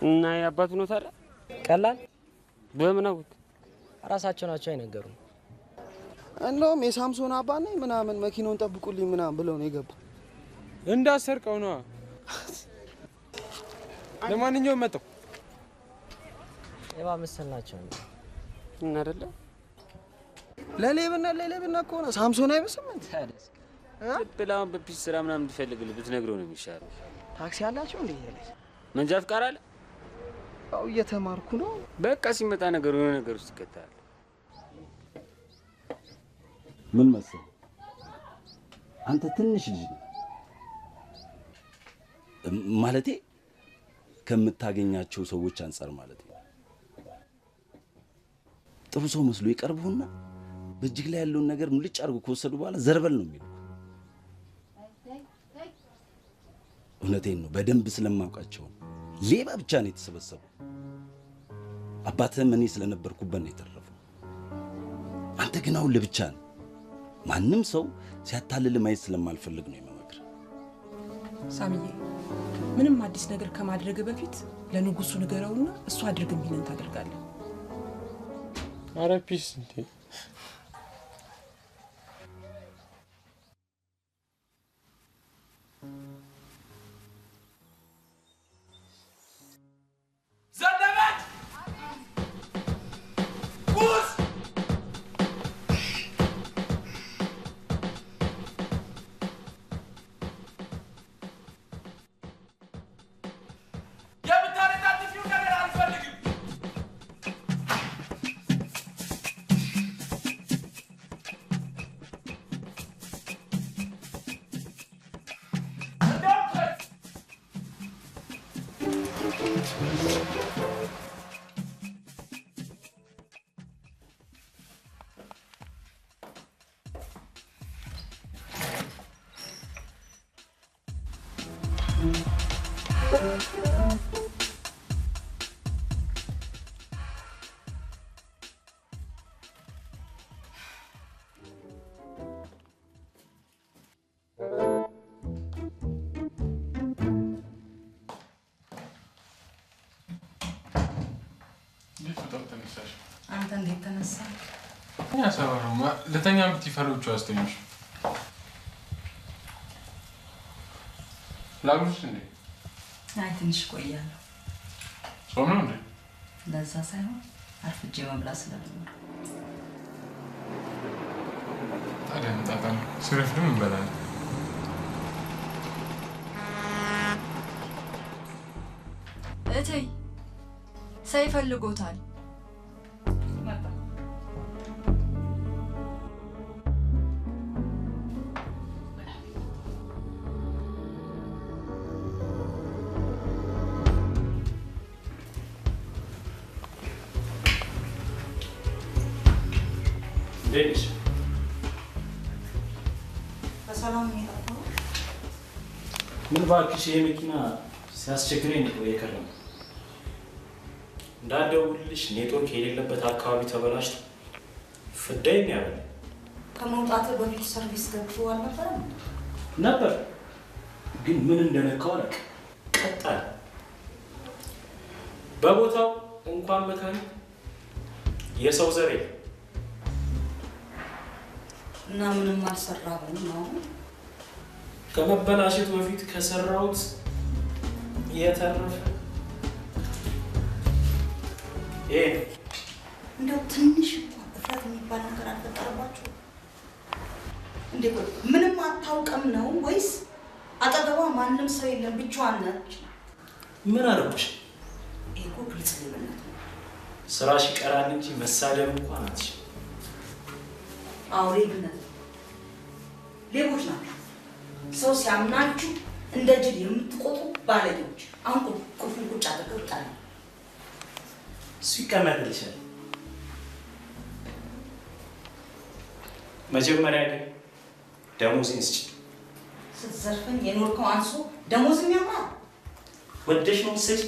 እና ያባቱ ነው ታዲያ። ቀላል በምን አውቅ? ራሳቸው ናቸው አይነገሩም። እንደውም የሳምሶን አባ ነኝ ምናምን መኪናውን ጠብቁልኝ ምናምን ብለው ነው የገቡ። እንዳሰርቀው ነው። ለማንኛውም መጣው ሌባ መሰል ናቸው እና አይደለ ለሌብና ከሆነ ሳምሶን አይመስልም እንዴ? ብላውን በፒስ ስራ ምናምን እንድፈልግልህ ብትነግረው ነው የሚሻለው። ታክሲ አላቸው እንዴ? ይሄ መንጃ ፍቃድ አለ? አው እየተማርኩ ነው። በቃ ሲመጣ ነገር የሆነ ነገር ውስጥ ይከታል። ምን መሰለህ አንተ ትንሽ ልጅ ነህ ማለቴ ከምታገኛቸው ሰዎች አንፃር ማለት ነው። ጥሩ ሰው መስሎ ይቀርቡና በእጅግ ላይ ያለውን ነገር ሙልጭ አድርጎ ከወሰዱ በኋላ ዘርበል ነው የሚሉት። እውነቴን ነው፣ በደንብ ስለማውቃቸው ሌባ ብቻ ነው የተሰበሰቡ። አባትህም እኔ ስለነበርኩበት ነው የተረፈው። አንተ ግን አሁን ለብቻ ነው። ማንም ሰው ሲያታልል ማየት ስለማልፈልግ ነው የምመክር። ሳሚዬ፣ ምንም አዲስ ነገር ከማድረግ በፊት ለንጉሱ ንገረውና እሱ አድርግ የሚልን ታደርጋለህ። ኧረ ፒስ እንዴ ዘነበች ውስ የምታረጋግፊው ነገር አልፈልግም። አንተ እንዴት ተነሳ? እኛ ሰበረው ለተኛ ብትፈሩቹ አስተኝሽ ላጉስ እንዴ? አይ ትንሽ ቆያለሁ። ጾም ነው እንዴ? ለዛ ሳይሆን አርፍጄ መብላት ስለምወድ። ታዲያ እንጣጣም ስረፍድም እንበላለን። እቴይ ሳይፈልጎታል። እንዴት በሰላም ነው የጠፋው? ምን እባክሽ ይሄ መኪና ሲያስቸግረኝ ነው የከረመው። እንዳደውልልሽ ኔትወርክ የሌለበት አካባቢ ተበላሽቶ ፍዳይም ያበል ከመውጣት በፊት ሰርቪስ ገብቶ አልነበረም ነበር፣ ግን ምን እንደነካው አላውቅም። ቀጣል በቦታው እንኳን መካኒ የሰው ዘር የለም እና ምንም አልሰራም ነው። ከመበላሸቱ በፊት ከሰራውት የተረፈ እንደው ትንሽ እፍረት የሚባል ነገር አልፈጠረባችሁ እንዴ? ምንም አታውቅም ነው ወይስ አጠገቧ ማንም ሰው የለም ብቻዋን ነች? ምን አረብሽ? እኮ ግልጽ ልበላት ነው። ስራሽ ይቀራል እንጂ መሳደብ እንኳን አትሽ። አውሬ ብነት ሌቦች ናቸው። ሰው ሲያምናችሁ እንደ ጅል የምትቆጡ ባለጌዎች። አሁን ቁልፉን ቁጭ አድርገው ጣሉ። እሱ ይቀመጥልሻል። መጀመሪያ ግን ደሞዜን ስጪ። ስትዘርፈኝ የኖርከው አንሶ ደሞዝም ያምራል። ወደሽ ነው ስጪ።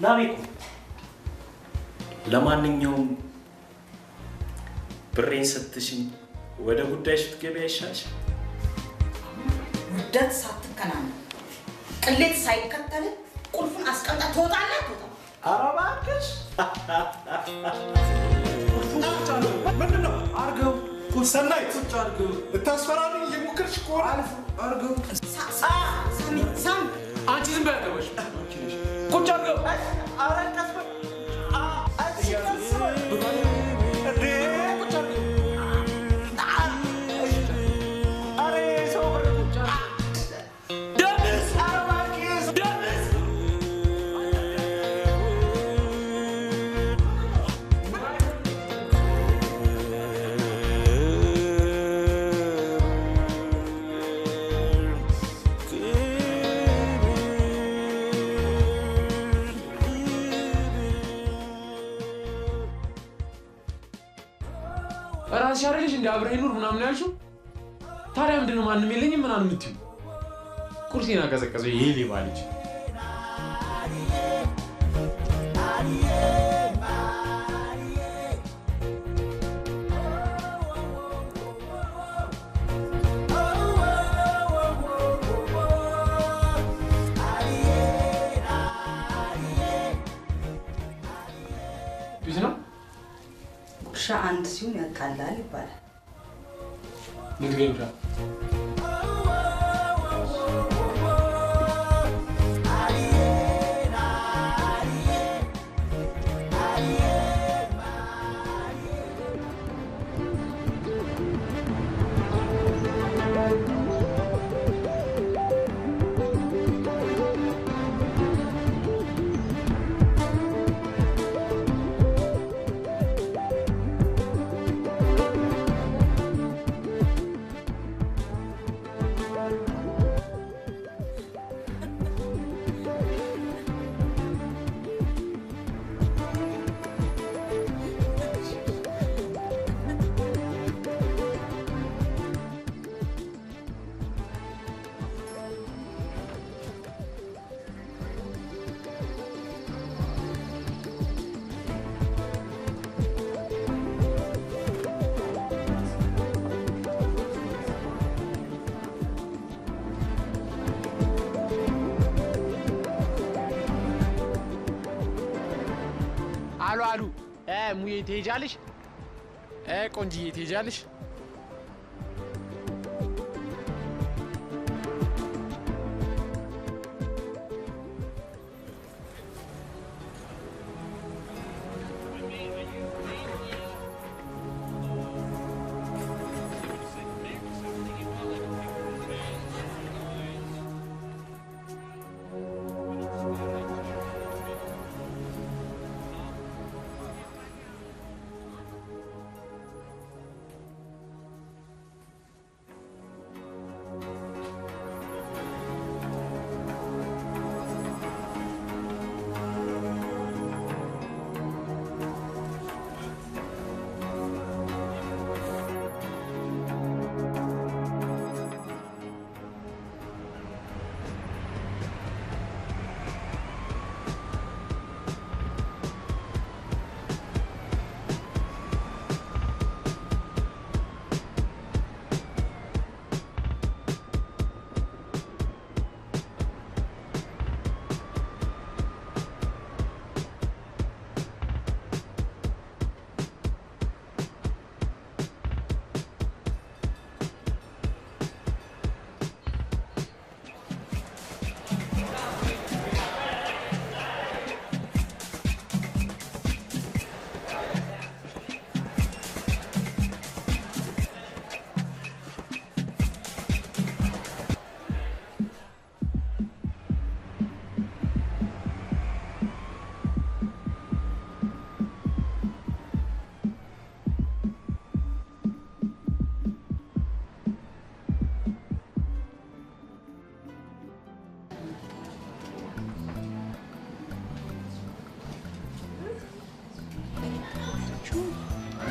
ላቤኩ ለማንኛውም ብሬን ስትሽኝ ወደ ጉዳይሽ ብትገቢ አይሻልሽ? ውርደት ሳትከናነን ቅሌት ሳይከተል ቁልፉን አስቀምጣ ትወጣለህ። ኧረ እባክሽ ምንድን ነው? አድርገው ሰናይት ቁጭ አድርገው። ልታስፈራሪኝ እየሞከርሽ ከሆነ አድርገው። ሳሚ አንቺ ዝም በይ አትበሽ። ቁጭ አድርገው። ኧረ ቀስ በል ራስሽ አይደለሽ እንደ አብረኸኝ ኑር ምናምን ያልሽው? ታዲያ ምንድን ነው ማንም የለኝም ምናምን የምትይው? ቁርሴን አቀዘቀዘው ይሄ ሌባ ልጅ። ፒስ ነው አንድ ሲሆን ያቃላል ይባላል። ንግሬንታ አሉ ሙዬ ትሄጃለሽ? ቆንጂዬ ትሄጃለሽ?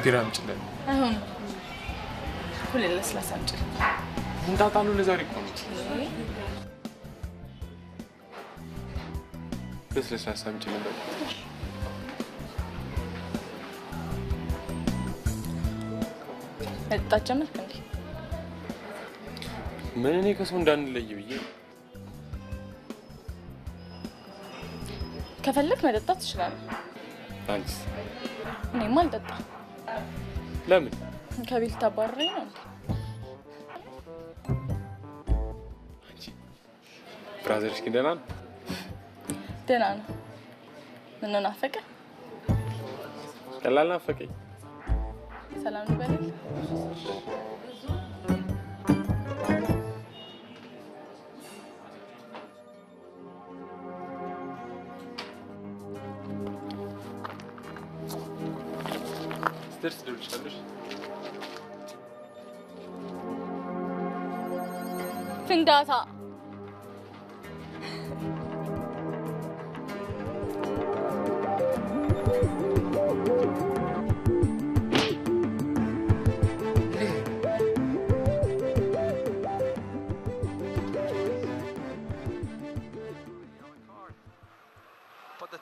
ግራም ጭለን አሁን ሁሌ ለስላሳ አምጪልኝ። እንጣጣሉ ለዛሬ እኮ ነው። ለስላሳ አምጪልኝ በቃ። መጣ ጀመርክ እንዴ? ምን እኔ ከሰው እንዳንለይ ብዬ ከፈለክ መጠጣት ትችላለህ። አንቺስ? እኔማ አልጠጣም። ለምን? ከቤት ታባረረኝ ነው እንዴ? አንቺ ብራዘርሽ ግን ደህና ነው? ደህና ነው። ምን ናፈቀ? ቀላል ናፈቀኝ። ሰላም ልበልልህ? ደርስ ደውልሻለሽ? ፍንዳታ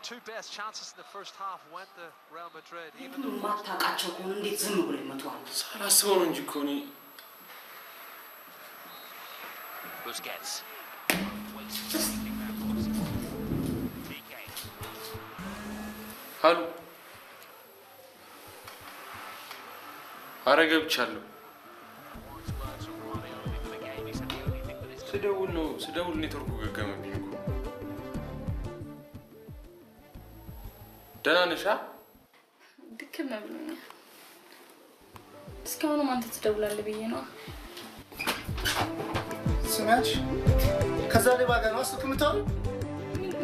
two best chances in the first half went to Real Madrid. Even though ማታውቃቸው ከሆነ እንዴት ዝም ብሎ ይመቷል? ሳላስበው ነው እንጂ እኮ እኔ Busquets. ሀሉ አረገብቻለሁ። ስደውል ኔትወርኩ ገገመብኝ እኮ። ደህና ነሽ? ድክም ብሎኛል። እስካሁንም አንተ ትደውላለህ ብዬ ነው። ስሚያች ከዛ ላይ ባጋ ነው አስልክ የምታወሪው?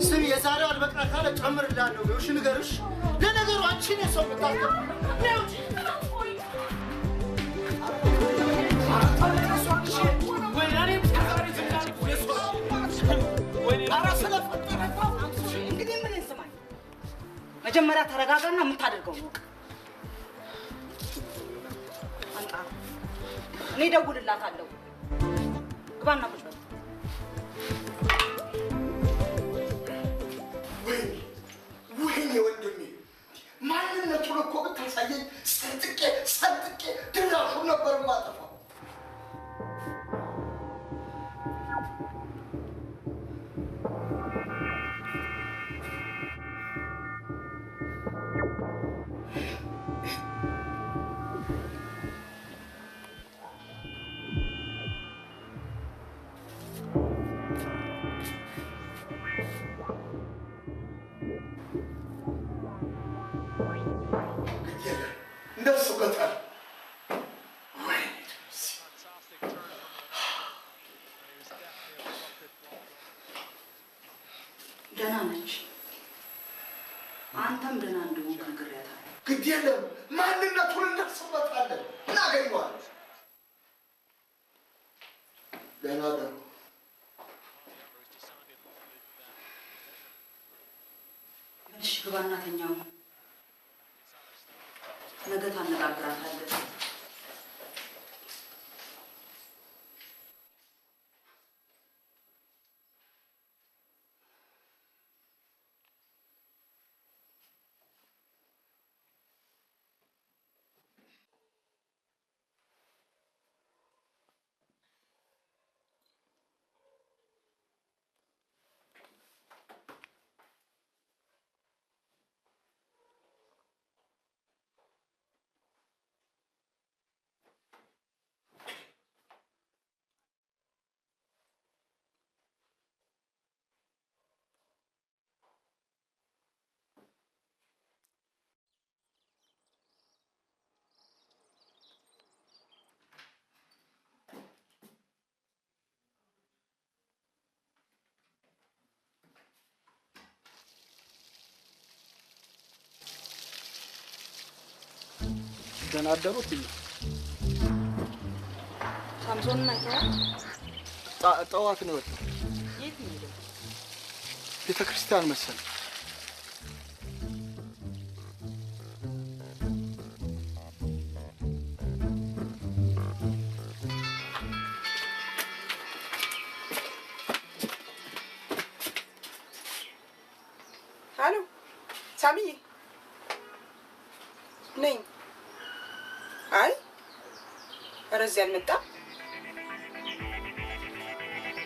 ስሚ የዛሬው አልበቃ ካለ ጨምርልሃለሁ። እሺ ንገርሽ። ለነገሩ አንቺ ነሽ ሰው የምታስገባ ነው። እንግዲህ ምን እንስማኝ? መጀመሪያ ተረጋጋና የምታደርገው ነው። አንጣ እኔ እደውልላታለሁ። ግባና ቁጭ በል። ወይኔ ወንድሜ ማንነቱን እኮ ብታሳየኝ ሰንጥቄ ድራሹን ነበር የማጠፋው። እንደሱበታል። ደህና ነች። አንተም ደህና እንደሆንክ ነግሬያታለሁ። ግድ የለም ማንነቱን እንደርስበታለን፣ እናገኘዋለን። ደህና ደሩ። እሺ ግባና ተኛው። ነገ ታነጋግራታለህ። ደህና አደሩት። ሳምሶን ናቸው። ጠዋት ነው የወጣው። የት ነው? ቤተክርስቲያን መሰለኝ። ሄሎ ሳሚዬ ነኝ። አይ ኧረ እዚህ አልመጣም።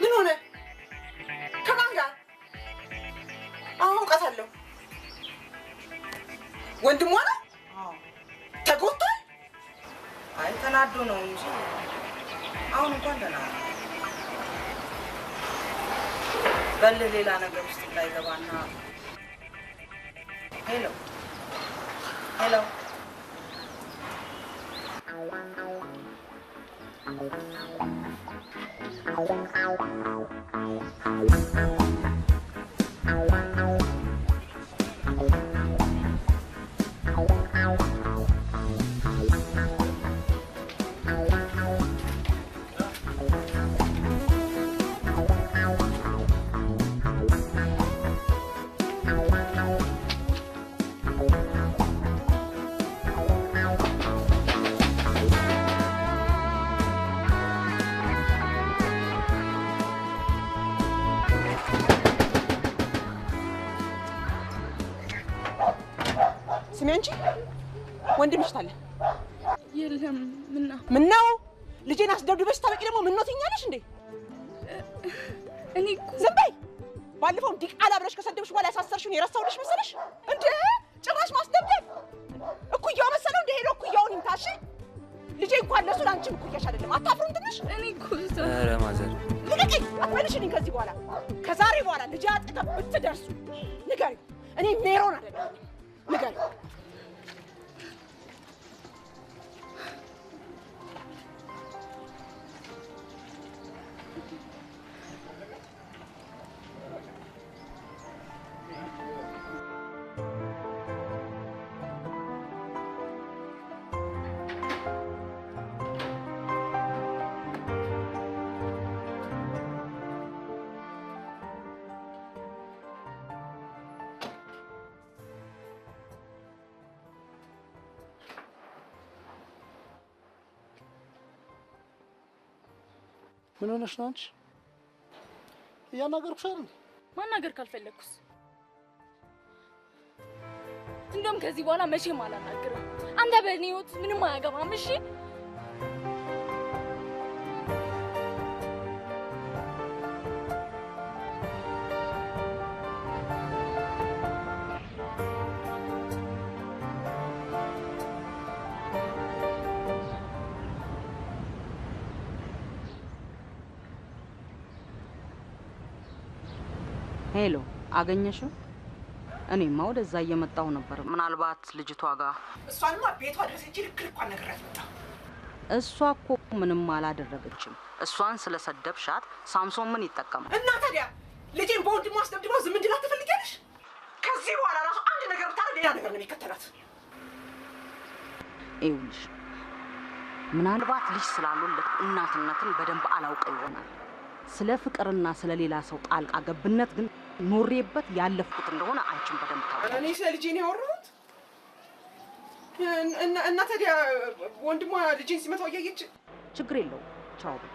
ምን ሆነ? ከማን ጋር? አዎ አውቃታለሁ። ወንድሟ ነው? ተጎድቷል? አይ ተናዶ ነው እንጂ አሁን እንኳን ደህና ነው። በል ሌላ ነገር ውስጥ እንዳይገባና ሄሎ ሄሎ ስሚ አንቺ ወንድምሽ ታለ? የለም። ምነው ልጄን አስደብድበሽ ታበቂ ደግሞ ምነው ትኛለሽ እንዴ? እኔ ዝም በይ። ባለፈው ዲቃላ ብለሽ ከሰደብሽ በኋላ ያሳሰርሽውን የረሳሁልሽ መሰለሽ እንዴ? ጭራሽ ማስደብደብ እኩያው መሰለው እንደ ሄዶ እኩያውን ይምታሽ። ልጄ እንኳን ለሱ ላንቺም እኩያሽ አይደለም። አታፍሩም ትንሽ? እኔ እኮ ኧረ ማዘር ልቀቀኝ! አትመልሽልኝ ከዚህ በኋላ። ከዛሬ በኋላ ልጄ አጠገብ ብትደርሱ ንገሪው፣ እኔ ሜሮን አይደለም ንገሪው። ምን ሆነሽ ነው አንቺ? እያናገርኩሽ አይደል? ማናገር ካልፈለግኩስ? እንደውም ከዚህ በኋላ መቼም አላናግርም። አንተ በእኔ ህይወት ምንም አያገባም። እሺ? ሄሎ፣ አገኘሽው? እኔማ ወደዛ እየመጣሁ ነበር። ምናልባት ልጅቷ ጋር እሷንማ ቤቷ ድረስ እንጂ ልክ ነግሬያት መጣሁ። እሷ እኮ ምንም አላደረገችም። እሷን ስለሰደብሻት ሳምሶን ምን ይጠቀማል? እና ታዲያ ልጄን በወንድሟ አስደብድባ ዝም እንድላት ትፈልጊያለሽ? ከዚህ በኋላ ራሱ አንድ ነገር ብታደርግ ሌላ ነገር ነው የሚከተላት። ይኸውልሽ፣ ምናልባት ልጅ ስላልወለድኩ እናትነትን በደንብ አላውቀው ይሆናል። ስለ ፍቅርና ስለ ሌላ ሰው ጣልቃ ገብነት ግን ኖሬበት ያለፍኩት እንደሆነ አንቺን በደንብ ታውቂያለሽ። እኔ ስለ ልጄ ነው ያወራሁት። እና ታዲያ ወንድሟ ልጄን ሲመታው እያየች ችግር የለውም። ቻው በቃ።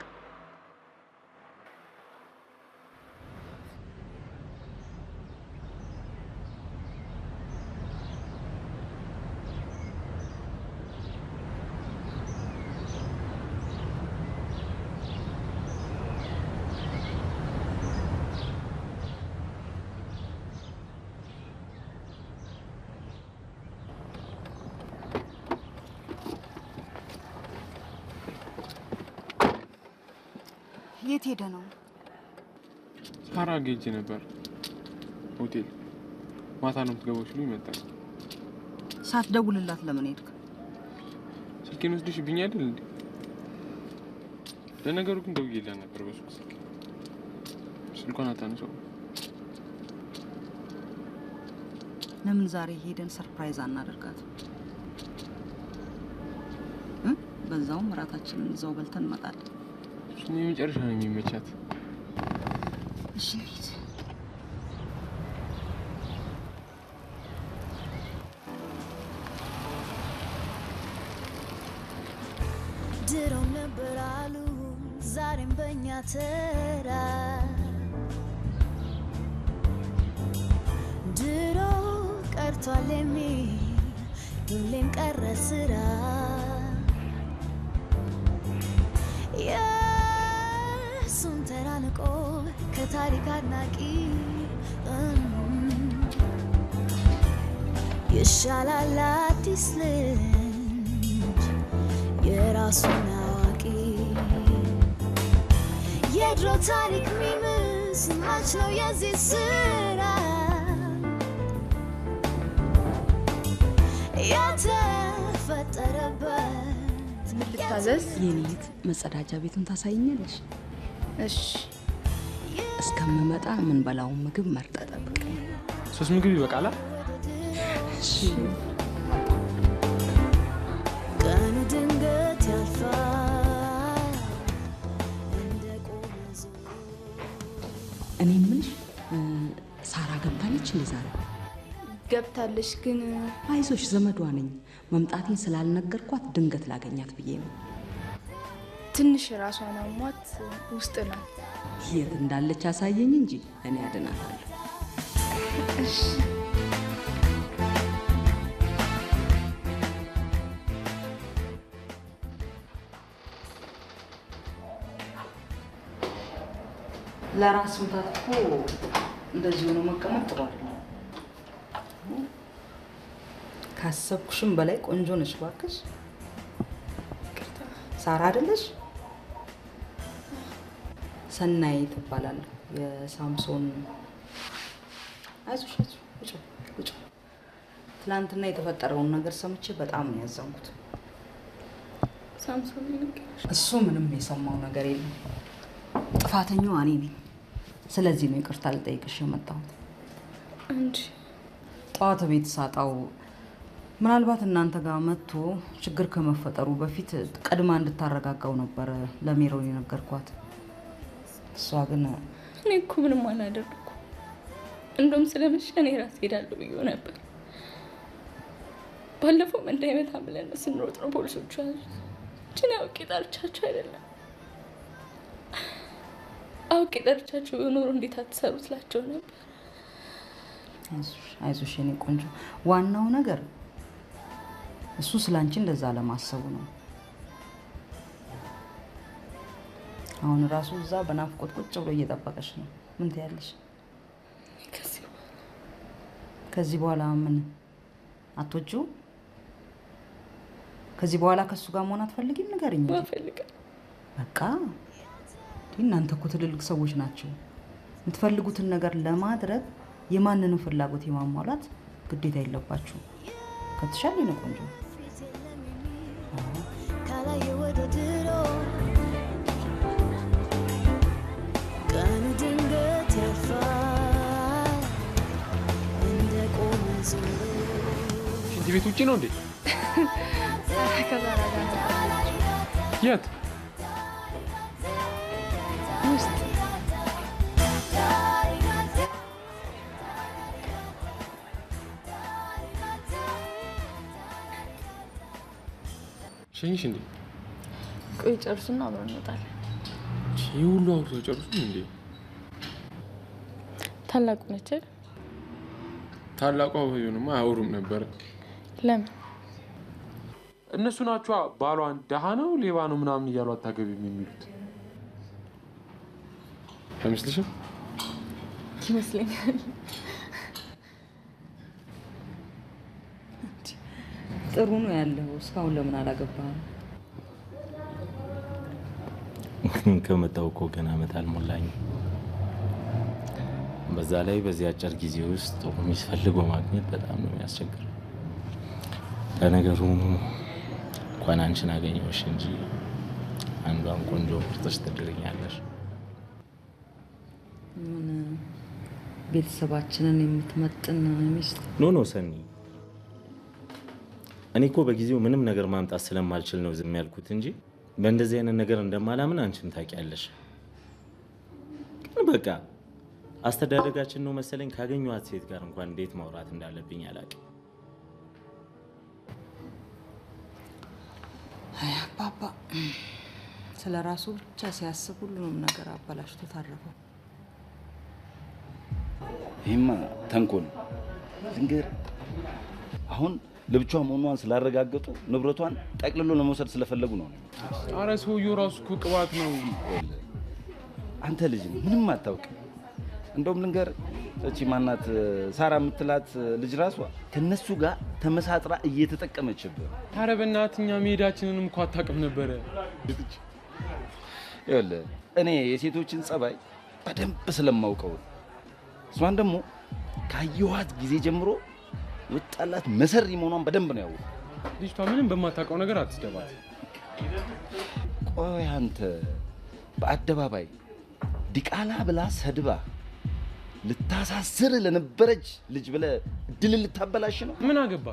የት ሄደ ነው? ሳራ ጌጅ ነበር ሆቴል። ማታ ነው የምትገባው ሲሉ ይመጣል። ሳትደውልላት ለምን ሄድክ? ስልኬን ወስደሽብኝ አይደል እንዴ? ለነገሩ ግን ደውዬላት ነበር በሱ ስልክ። ስልኳን አታነሳው። ለምን ዛሬ ሄደን ሰርፕራይዝ አናደርጋት? በዛውም እራታችንን እዛው በልተን እንመጣለን። እኔ መጨረሻ ነው የሚመቻት። እሺ እንሂድ። ድሮም ነበር አሉ ዛሬም በእኛ ተራ ድሮ ቀርቷል የሚል ሁሌም ቀረ ስራ የእሱን ተራንቆ ከታሪክ አድናቂ ይሻላል አዲስ ልጅ የራሱን አዋቂ የድሮ ታሪክ ሚምስ ማች ነው የዚህ ስራ የተፈጠረበት ምን ልታዘዝ? የኔት መጸዳጃ ቤቱን ታሳይኛለሽ? እሺ። እስከምመጣ ምን በላውን ምግብ መርጠህ ጠብቀኝ። 3 ምግብ ይበቃላ? እሺ። ቀኑ ድንገት ያልፋል እንደ ቆመ እኔ የምልሽ ሳራ ገብታለች እንዴ ዛሬ? ገብታለች ግን አይዞሽ ዘመዷ ነኝ። መምጣቴን ስላልነገርኳት ድንገት ላገኛት ብዬ ነው። ትንሽ ራሷን አሟት ውስጥ ናት። የት እንዳለች አሳየኝ እንጂ እኔ አድናታለሁ። እሺ። ለራስ ምታት እኮ እንደዚህ ሆኖ መቀመጥ ጥሩ አይደለም። ካሰብኩሽም በላይ ቆንጆ ነሽ እባክሽ። ይቅርታ። ሳራ አይደለሽ? ሰናይ ትባላለህ። የሳምሶን አይዞሽ ቁጭ። ትናንትና የተፈጠረውን ነገር ሰምቼ በጣም ነው ያዘንኩት። ሳምሶን ይልቀሽ። እሱ ምንም የሰማው ነገር የለም። ጥፋተኛው እኔ ነኝ። ስለዚህ ነው ይቅርታ ልጠይቅሽ የመጣሁት እንጂ ጠዋት ቤት ሳጣው ምናልባት እናንተ ጋር መጥቶ ችግር ከመፈጠሩ በፊት ቀድማ እንድታረጋጋው ነበር ለሜሮን የነገርኳት። እሷ ግን እኔ እኮ ምንም አላደረኩም። እንደውም ስለመሸ እኔ ራሴ ሄዳለሁ ብዬው ነበር። ባለፈው እንዳይመታ ብለን ስንሮጥ ነው ፖሊሶቹ ያዙት። እችን አውቄ ጠርቻቸው አይደለም። አውቄ ጠርቻቸው ኖሮ እንዴት አትሰሩት ላቸው ነበር። አይዞሽ የኔ ቆንጆ፣ ዋናው ነገር እሱ ስላንቺ እንደዛ ለማሰቡ ነው። አሁን ራሱ እዛ በናፍቆት ቁጭ ብሎ እየጠበቀሽ ነው። ምን ትያለሽ? ከዚህ በኋላ ምን አትወጂው? ከዚህ በኋላ ከሱ ጋር መሆን አትፈልጊም? ንገሪኝ። በቃ እናንተ እኮ ትልልቅ ሰዎች ናቸው። የምትፈልጉትን ነገር ለማድረግ የማንንም ፍላጎት የማሟላት ግዴታ የለባችሁ። ከተሻለ ነው ቆንጆ። ካላየ ወደ ድሮ ቀኑ ድንገት ያልፋል እንደ ቆመ ዞሮ። ሽንት ቤት ውጪ ነው እንዴ? ከዛራ ጋር የት? ውስጥ ሸኝሽ እንዴ? ቆይ ጨርሱና አብረን እንወጣለን። ይህ ሁሉ አውርተው ጨርሱ እንዴ? ታላቁ ነች። ታላቋ ቢሆንማ አያወሩም ነበር። ለምን? እነሱ ናቸው ባሏን ደሃ ነው ሌባ ነው ምናምን እያሉ አታገቢም የሚሉት። አይመስልሽም? ይመስለኛል። ጥሩ ነው ያለው። እስካሁን ለምን አላገባህም? ከመጣሁ እኮ ገና ዓመት አልሞላኝም። በዛ ላይ በዚህ አጭር ጊዜ ውስጥ ሚስት ፈልጎ ማግኘት በጣም ነው የሚያስቸግረው። ለነገሩ እንኳን አንቺን አገኘሁሽ እንጂ አንዷን ቆንጆ ምርጥሽ ትድርኛለሽ። ምን ቤተሰባችንን የምትመጥን ሚስት? ኖ ሰኒ፣ እኔ እኮ በጊዜው ምንም ነገር ማምጣት ስለማልችል ነው ዝም ያልኩት እንጂ በእንደዚህ አይነት ነገር እንደማላምን አንቺም ታውቂያለሽ። ግን በቃ አስተዳደጋችን ነው መሰለኝ ካገኘኋት ሴት ጋር እንኳን እንዴት ማውራት እንዳለብኝ አላውቅም። አይ አባባ ስለ ራሱ ብቻ ሲያስብ ሁሉንም ነገር አበላሽቶ ታረፈው። ይህማ ተንኮል ልንገር። አሁን ለብቻ መሆኗን ስላረጋገጡ ንብረቷን ጠቅልሎ ለመውሰድ ስለፈለጉ ነው። አረ ሰውዬው ራሱ እኮ ቅባት ነው። አንተ ልጅ ምንም አታውቅም። እንደውም ልንገር፣ እቺ ማናት ሳራ የምትላት ልጅ ራሷ ከነሱ ጋር ተመሳጥራ እየተጠቀመችብህ። አረ በእናትህ እኛ መሄዳችንንም እኮ አታውቅም ነበረ። ይኸውልህ እኔ የሴቶችን ጸባይ በደንብ ስለማውቀው እሷን ደግሞ ካየኋት ጊዜ ጀምሮ ወጣላት መሰሪ መሆኗን በደንብ ነው ያወቅሁት። ልጅቷ ምንም በማታውቀው ነገር አትስደባት። ቆይ አንተ በአደባባይ ዲቃላ ብላ ሰድባ ልታሳስር ለነበረች ልጅ ብለህ ድል ልታበላሽ ነው? ምን አገባ?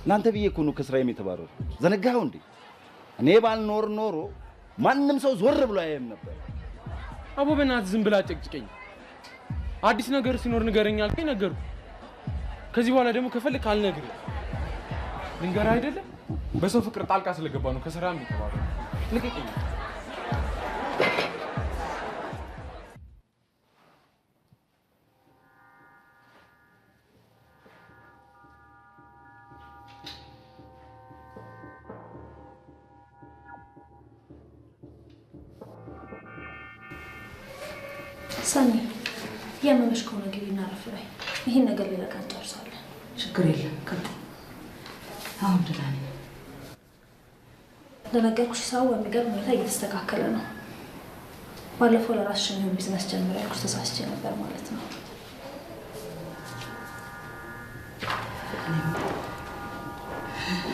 ለአንተ ብዬ እኮ ነው ከስራዬም የተባረርኩት። ዘነጋኸው እንዴ? እኔ ባልኖር ኖሮ ማንም ሰው ዞር ብሎ አያየም ነበር። አቦ በእናትህ ዝም ብላ ጨቅጭቀኝ። አዲስ ነገር ሲኖር ንገረኝ አልከኝ፣ ነገርኩህ። ከዚህ በኋላ ደግሞ ከፈልክ አልነግርህ። ልንገርህ አይደለም በሰው ፍቅር ጣልቃ ስለገባ ነው ከስራም የተባረርኩት። ልቀቀኝ። ሰኒ ያመመሽ ከሆነ ግቢና አረፍ በይ። ይህን ነገር ሌላ ቀን ጨርሳለን። ችግር የለም። ቀጥል። አሁን ደህና ነኝ። እንደነገርኩሽ ሰው በሚገርም ሁኔታ እየተስተካከለ ነው። ባለፈው ለራስሽ የሚሆን ቢዝነስ ጀምር ያልኩሽ ተሳስቼ ነበር ማለት ነው።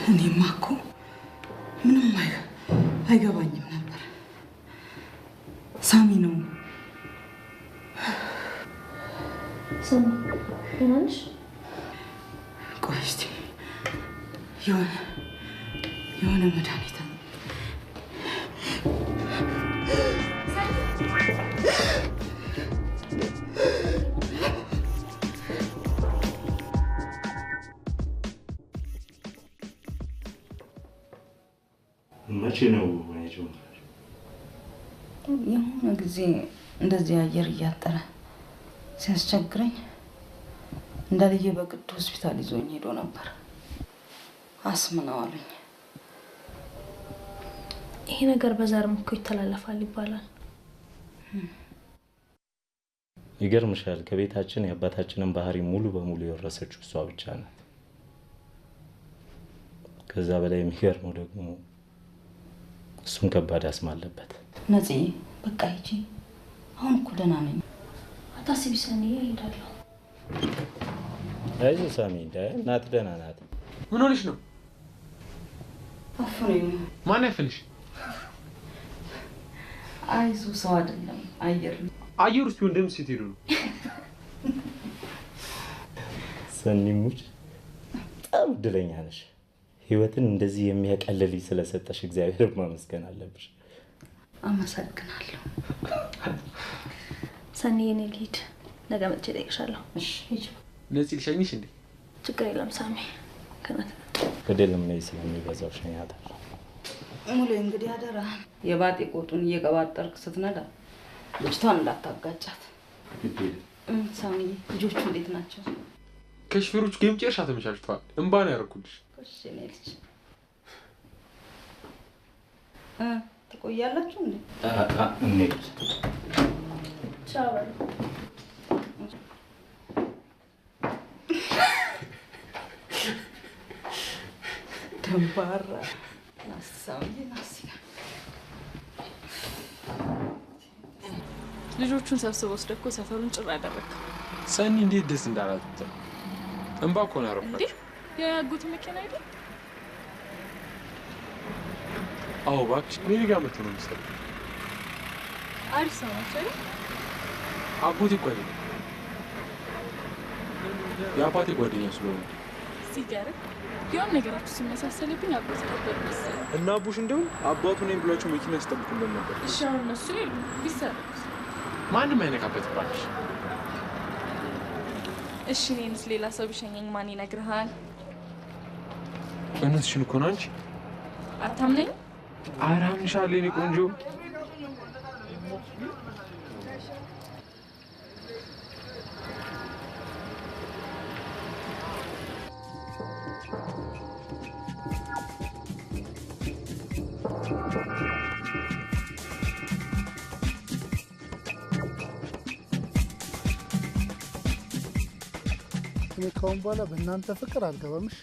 እኔማ እኮ ምንም አይገባኝም ነበር። ሳሚ ነው። ሳሚ ደህና ነሽ? ቆይ እስኪ የሆነ መድኃኒት መቼ ነው ማይጆ? የሆነ ጊዜ እንደዚህ አየር እያጠረ ሲያስቸግረኝ እንዳልየ በቅድ ሆስፒታል ይዞኝ ሄዶ ነበር። አስምነው አሉኝ። ይሄ ነገር በዘርም እኮ ይተላለፋል ይባላል። ይገርምሻል፣ ከቤታችን የአባታችንን ባህሪ ሙሉ በሙሉ የወረሰችው እሷ ብቻ ናት። ከዛ በላይ የሚገርመው ደግሞ እሱም ከባድ አስም አለበት። ነፂ በቃ ሂጂ። አሁን እኮ ደህና ነኝ። አታስቢ ሰኒ፣ እሄዳለሁ። አይዞህ ሳሚ፣ እናት ደህና ናት። ምን ሆነሽ ነው? አፍሮኝ። ማን ያፈንሽ? አይዞህ ሰው አይደለም አየር ነው። አየር ውስጥ ቢሆን ደም ስትሄዱ ነው። ሰኒሙች በጣም እድለኛ ነሽ። ህይወትን እንደዚህ የሚያቀልልኝ ስለሰጠሽ እግዚአብሔር ማመስገን አለብሽ። አመሰግናለሁ። ሰኒ የኔ ልሂድ፣ ነገ መጥቼ እጠይቅሻለሁ። እሺ ሂጂ። ነፂ ልሸኝሽ እንዴ? ችግር የለም ሳሚ፣ ከናት ገደልም ላይ ስለሚበዛው ሸኛታለሁ። ሙሉ እንግዲህ አደራ የባጤ ቆጡን እየቀባጠርክ ስትነዳ ልጅቷን እንዳታጋጫት። ሳሚ ልጆቹ እንዴት ናቸው? ከሽፌሮቹ ጌም ጨርሻ ተመቻችቷል። እንባ ነው ያደረኩልሽ። እሺ ነልች ትቆያላችሁ እንዴ? እንዴ ቻው። ደንባራ ናሳውዬ ናሲያ ልጆቹን ሰብስበው ወስደህ እኮ ሰፈሩን ጭር አደረክ። ሰኒ እንዴት ደስ እንዳላት እንባ እኮ ነው ያረፈች። እንዴ የያጉት መኪና አይደል? አዎ እባክሽ፣ እኔ ጋር መጥቶ ነው የሚሰራው። አሪፍ ሰው ናቸው አይደል? አጎቴ ጓደኛ፣ የአባቴ ጓደኛ ስለሆነ ሲገርም የሆነ ነገራችሁ ሲመሳሰልብኝ አጎቴ ነበር መሰለኝ። እና አቡሽ እንደውም አባቱ ነኝ ብሏቸው መኪና ሲጠብቁ ነበር። እሺ አሁን እነሱ የሉ ቢሰሩት ማንም አይነካበት እባክሽ። እሺ እኔንስ ሌላ ሰው ቢሸኘኝ ማን ይነግርሃል? እውነትሽን እኮ ነው። አንቺ አታምነኝ? ኧረ አምንሻለሁ የእኔ ቆንጆ። እኔ ካሁን በኋላ በእናንተ ፍቅር አልገባምሽ።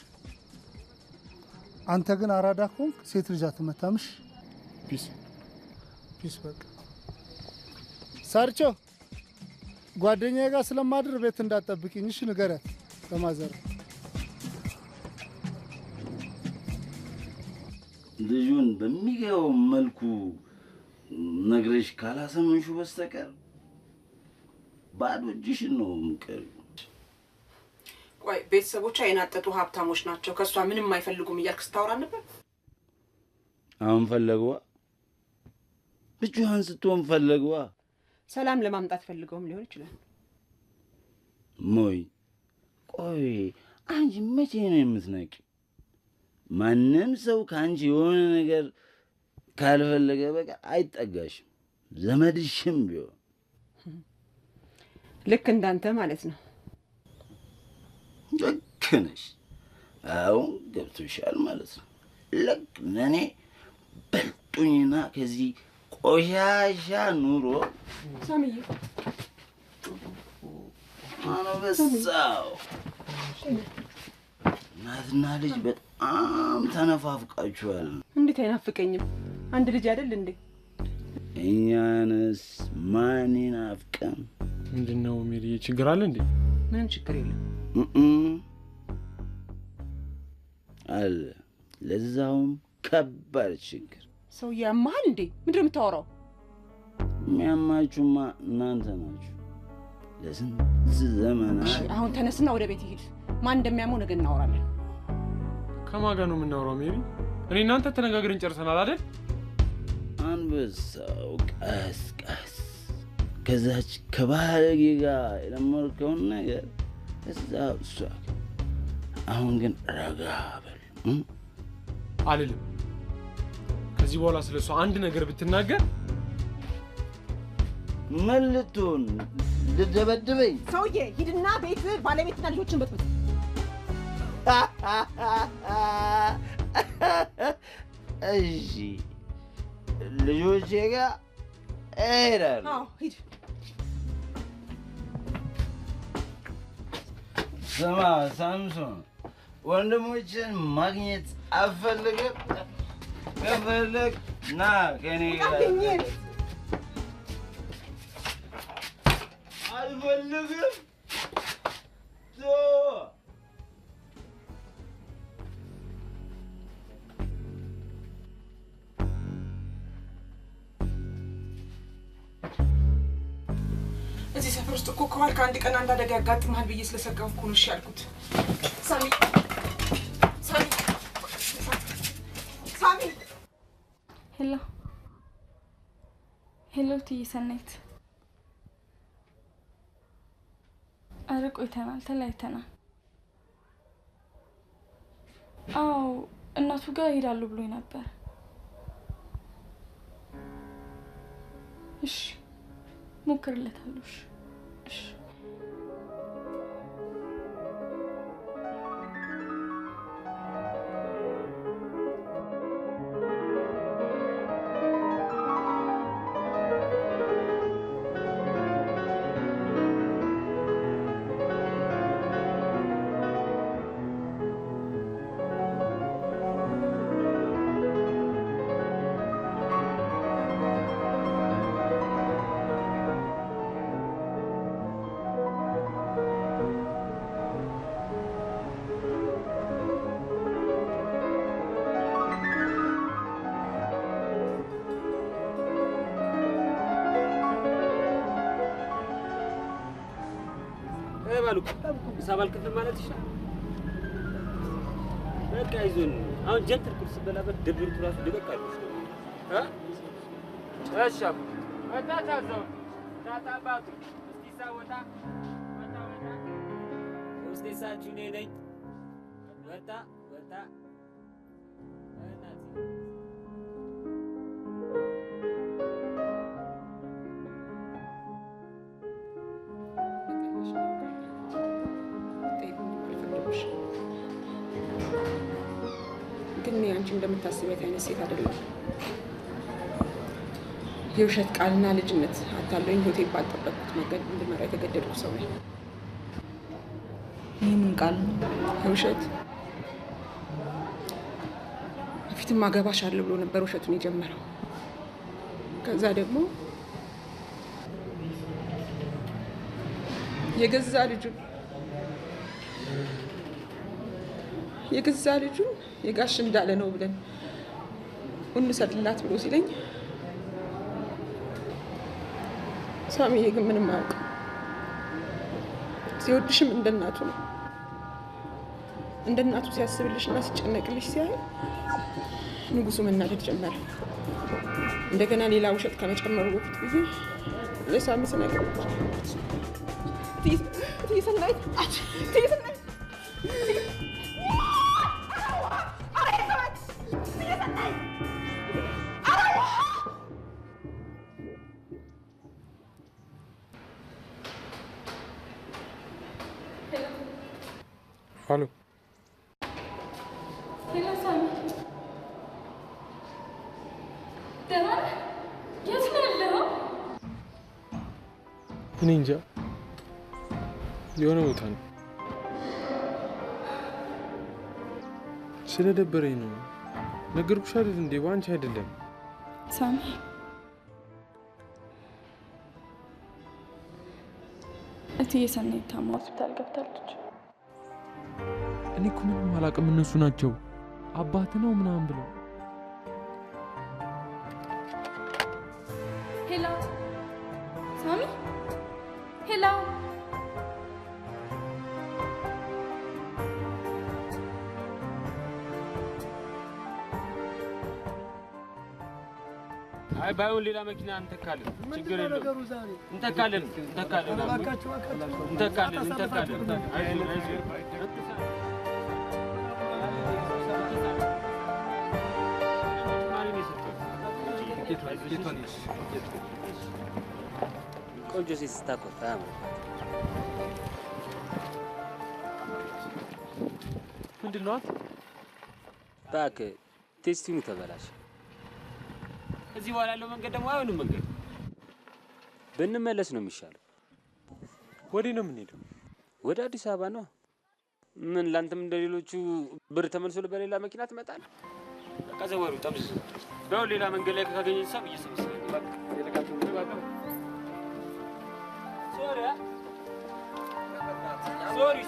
አንተ ግን አራዳ ከሆንክ ሴት ልጅ አትመታምሽ። ፒስ ፒስ። በቃ ሳርቾ ጓደኛዬ ጋር ስለማድር ቤት እንዳትጠብቂኝ እሺ፣ ንገሪያት ለማዘር። ልጁን በሚገባው መልኩ ነግረሽ ካላሰመንሹ በስተቀር ባዶ እጅሽን ነው የምትቀሪው። ቆይ ቤተሰቦቿ የናጠጡ ሀብታሞች ናቸው፣ ከሷ ምንም አይፈልጉም እያልክ ስታወራ ነበር። አሁን ፈለግዋ ልጇን ስትሆን ፈለግዋ። ሰላም ለማምጣት ፈልገውም ሊሆን ይችላል። ሞይ ቆይ አንቺ መቼ ነው የምትነቂ? ማንም ሰው ከአንቺ የሆነ ነገር ካልፈለገ በቃ አይጠጋሽም፣ ዘመድሽም ቢሆን። ልክ እንዳንተ ማለት ነው። ልክ ነሽ። አሁን ገብቶሻል ማለት ነው። ልክ ለእኔ በልጡኝና ከዚህ ቆሻሻ ኑሮ ሳምዬ አነበሳው። እናትና ልጅ በጣም በጣም ተነፋፍቃችኋል። እንዴት አይናፍቀኝም? አንድ ልጅ አይደል እንዴ? እኛንስ ማን ይናፍቀን? ምንድነው ሜሪ? ችግር አለ እንዴ? ምንም ችግር የለም። አለ ለዛውም ከባድ ችግር። ሰው ያማል እንዴ? ምንድነው የምታወራው? የሚያማችሁማ እናንተ ናችሁ። ለስንት ዘመናት። አሁን ተነስና ወደ ቤት ይሄድ። ማን እንደሚያመው ነገ እናወራለን። ከማን ጋር ነው የምናወራው ሜሪ? እኔ እናንተ ተነጋግረን ጨርሰናል አይደል? አንበሳው ቀስ ቀስ ከዛች ከባለጌ ጋር የለመድከውን ነገር እዛ እሷ። አሁን ግን ረጋ በል። አልልም። ከዚህ በኋላ ስለሷ አንድ ነገር ብትናገር ምን ልትሆን? ልደበድበኝ? ሰውዬ ሂድና ቤት ባለቤትና ልጆችን በጥብጥ። እሺ ልጆቼ ጋር እሄዳለሁ። አዎ ሂድ። ስማ ሳምሶን፣ ወንድሞችን ማግኘት አትፈልግም? ከፈለግ ና ከኔ ጋር። አልፈልግም። እዚህ ሰፈር ውስጥ እኮ ከዋልክ አንድ ቀን አንድ አደጋ ያጋጥምሃል ብዬ ስለሰጋሁ እኮ ነው እሺ ያልኩት። ሳሚ ሳሚ ሳሚ። ሄሎ ሄሎ፣ እትዬ ሰናይት። ኧረ ቆይተናል፣ ተለያይተናል። አዎ እናቱ ጋር እሄዳለሁ ብሎኝ ነበር። እሺ ሞክርለታለሁ። እሺ ባሉክ ሳባል ክፍል ማለት ይችላል። በቃ ይዞን አሁን ጀንተር ቁርስ በላበት ድብርቱ ራሱ ደበቃሉ። እሺ ወጣታው ታታባቱ እስቲ ሳወጣ እስቲ ሳችሁ ነኝ ወጣ ግን እኔ አንቺ እንደምታስቢያት አይነት ሴት አይደለም። የውሸት ቃልና ልጅነት አታለኝ ሆቴል ባልጠበቅኩት መንገድ እንድመራ የተገደድኩ ሰው ነኝ። ይህ ምን ቃል ነው? የውሸት በፊትም አገባሻለሁ ብሎ ነበር ውሸቱን የጀመረው። ከዛ ደግሞ የገዛ ልጁን የጋሽ እንዳለ ነው ብለን እንሰጥላት ብሎ ሲለኝ ሳሚዬ ግን ምንም አያውቅም። ሲወድሽም እንደ እናቱ ነው። እንደ እናቱ ሲያስብልሽና ሲጨነቅልሽ ሲያይ ንጉሱ መናደድ ጀመረ። እንደገና ሌላ ውሸት ከመጨመሩ በፊት ብዬ ለሳሚ ስነግረው ትይሰናይ ሄሎ ሄሎ፣ ሳሚ ደህና ነህ? የት ነው ያለኸው? እኔ እንጃ የሆነ ቦታ ነው። ስለደበረኝ ነው። ነገርኩሽ አይደል እንዴ? ባንቺ አይደለም ሳሚ። እትዬ ሰናይት ታማ ሆስፒታል ገብታለች። እኔ እኮ ምንም አላውቅም። እነሱ ናቸው አባት ነው ምናምን ብለው። ሄሎ ሳሚ፣ ሄሎ አይ ባይሆን ሌላ መኪና እንተካለን። ችግር የለውም። እንተካለን። ቆንጆ ሴት ስታኮርፍ አያምርም። ምንድን ነው? እባክህ ቴስቲኑ ተበላሽ። እዚህ በኋላ ያለው መንገድ ደግሞ አይሆንም። መንገድ ብንመለስ ነው የሚሻለው። ወዴት ነው የምንሄደው? ወደ አዲስ አበባ ነው። ምን ላንተም እንደሌሎቹ ብር ተመልሶ በሌላ መኪና ትመጣለህ? በቃ ዘወሩ ጠምዝ ነው። ሌላ መንገድ ላይ ካገኘን ሰብ እየሰበሰበ በቃ የለቃችሁ ነው። በቃ ሶሪ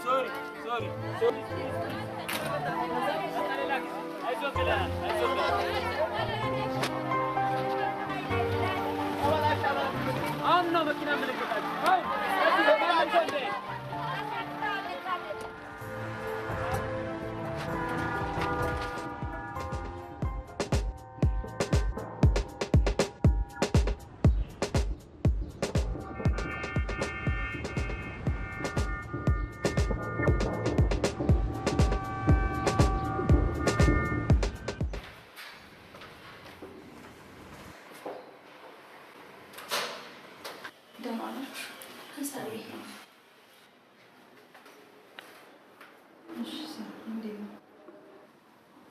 አሁን ነው መኪና ምልክታችሁ።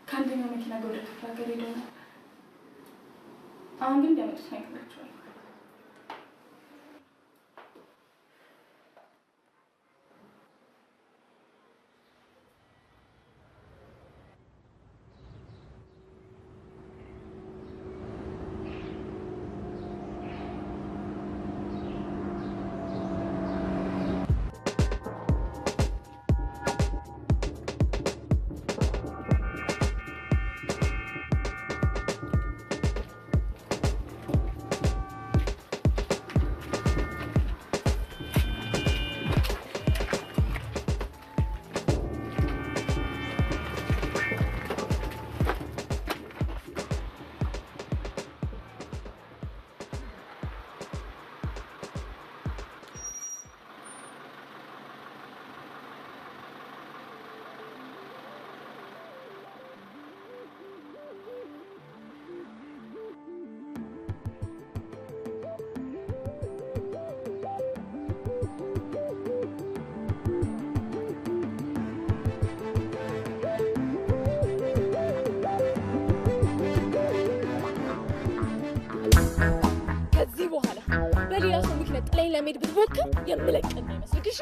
ከአንደኛው መኪና ጋር ወደ ክፍለ ሀገር ሄደው ነበር። አሁን ግን እንዲያመጡት ነግሬያቸዋለሁ። በሌላ ሰው ምክንያት ጥላኝ ለመሄድ ብትሞክር የምለቅህ እንዳይመስልህ እሺ?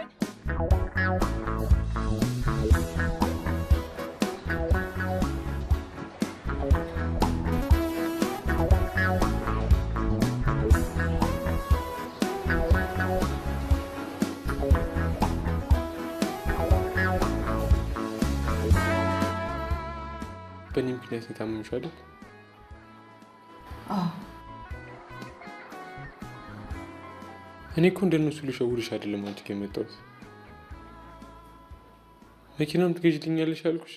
በእኔ ምክንያት የታመምሽው አይደል? አዎ። እኔ እኮ እንደነሱ ልሸውድሽ አይደለም አንቺ ጋር የመጣሁት። መኪናውን ትገዥልኛለሽ አልኩሽ፣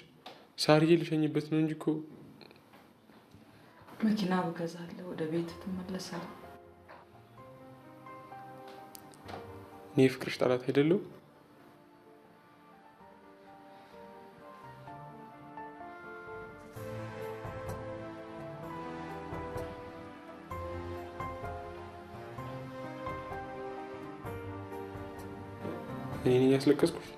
ሳርዬ ልሸኝበት ነው እንጂ እኮ። መኪና ብገዛለሁ ወደ ቤት ትመለሳለህ። እኔ የፍቅርሽ ጠላት አይደለሁ? እኔ ነኝ ያስለቀስኩሽ?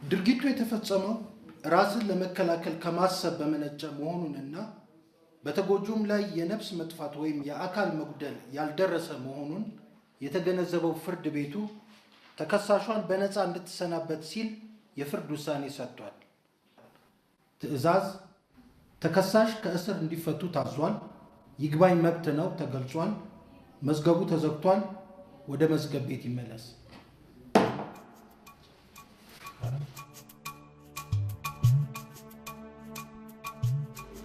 ድርጊቱ የተፈጸመው ራስን ለመከላከል ከማሰብ በመነጨ መሆኑንና በተጎጁም ላይ የነፍስ መጥፋት ወይም የአካል መጉደል ያልደረሰ መሆኑን የተገነዘበው ፍርድ ቤቱ ተከሳሿን በነፃ እንድትሰናበት ሲል የፍርድ ውሳኔ ሰጥቷል። ትዕዛዝ ተከሳሽ ከእስር እንዲፈቱ ታዟል። ይግባኝ መብት ነው ተገልጿል። መዝገቡ ተዘግቷል። ወደ መዝገብ ቤት ይመለስ።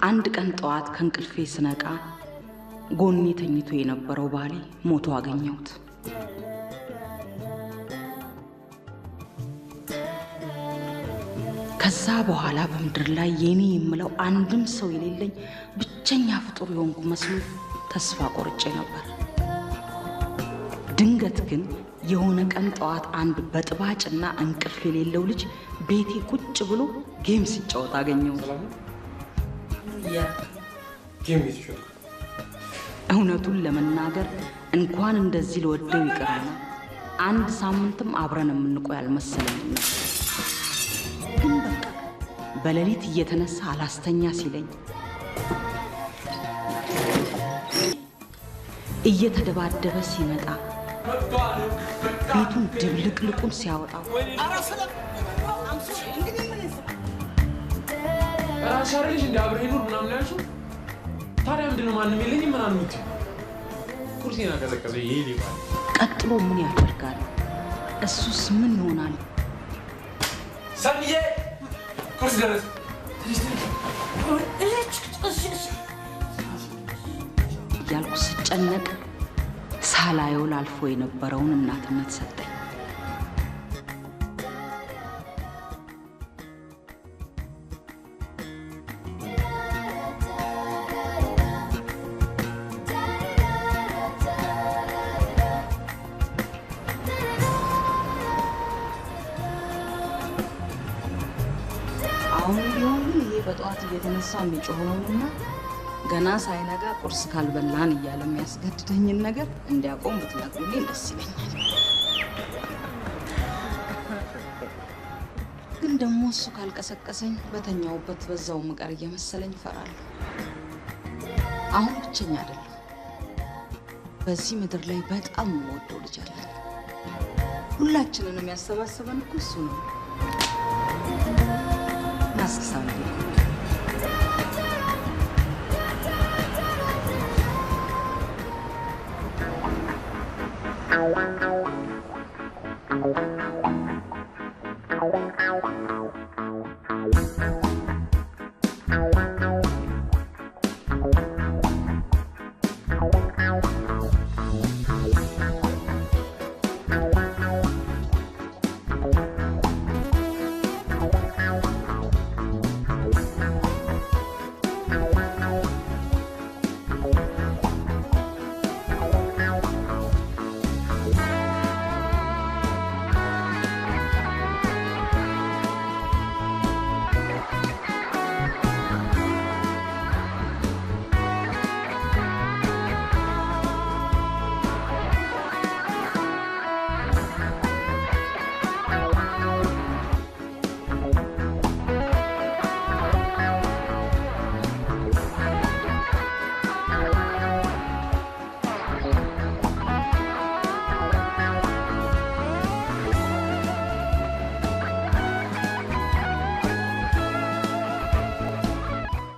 አንድ ቀን ጠዋት ከእንቅልፌ ስነቃ ጎኔ ተኝቶ የነበረው ባሌ ሞቶ አገኘሁት። ከዛ በኋላ በምድር ላይ የኔ የምለው አንድም ሰው የሌለኝ ብቸኛ ፍጡር የሆንኩ መስሎ ተስፋ ቆርጬ ነበር። ድንገት ግን የሆነ ቀን ጠዋት አንድ በጥባጭና እንቅልፍ የሌለው ልጅ ቤቴ ቁጭ ብሎ ጌም ሲጫወት አገኘሁት። እውነቱን ለመናገር እንኳን እንደዚህ ልወደው ይቅርና አንድ ሳምንትም አብረን የምንቆይ አልመሰለኝም ነበር። ግን በቃ በሌሊት እየተነሳ አላስተኛ ሲለኝ እየተደባደበ ሲመጣ ቤቱን ድብልቅልቁን ሲያወጣው ራሳሪሽ እንደ አብረን ኑር ምናምን ያልሽው ታዲያ ምንድነው? ማንም የለኝም ምናምን የምትይው ኩርሲና ቀዘቀዘ ይልባል። ቀጥሎ ምን ያደርጋል? እሱስ ምን ይሆናል? ሰንዬ ኩርሲ ደረስ እያልኩ ስጨነቅ ሳላየው ላልፎ የነበረውን እናትነት ሰጠኝ። አሁን ቢሆን ግን ይሄ በጠዋት እየተነሳ የሚጮኸውንና ገና ሳይነጋ ቁርስ ካልበላን እያለ የሚያስገድደኝን ነገር እንዲያቆም ብትነግሩልኝ ደስ ይለኛል። ግን ደግሞ እሱ ካልቀሰቀሰኝ በተኛውበት በዛው ምቀር እየመሰለኝ እፈራለሁ። አሁን ብቸኛ አይደለም። በዚህ ምድር ላይ በጣም የምወደው ልጅ አለ። ሁላችንንም ያሰባሰበን እኮ እሱ ነው። ናስሳም Wow.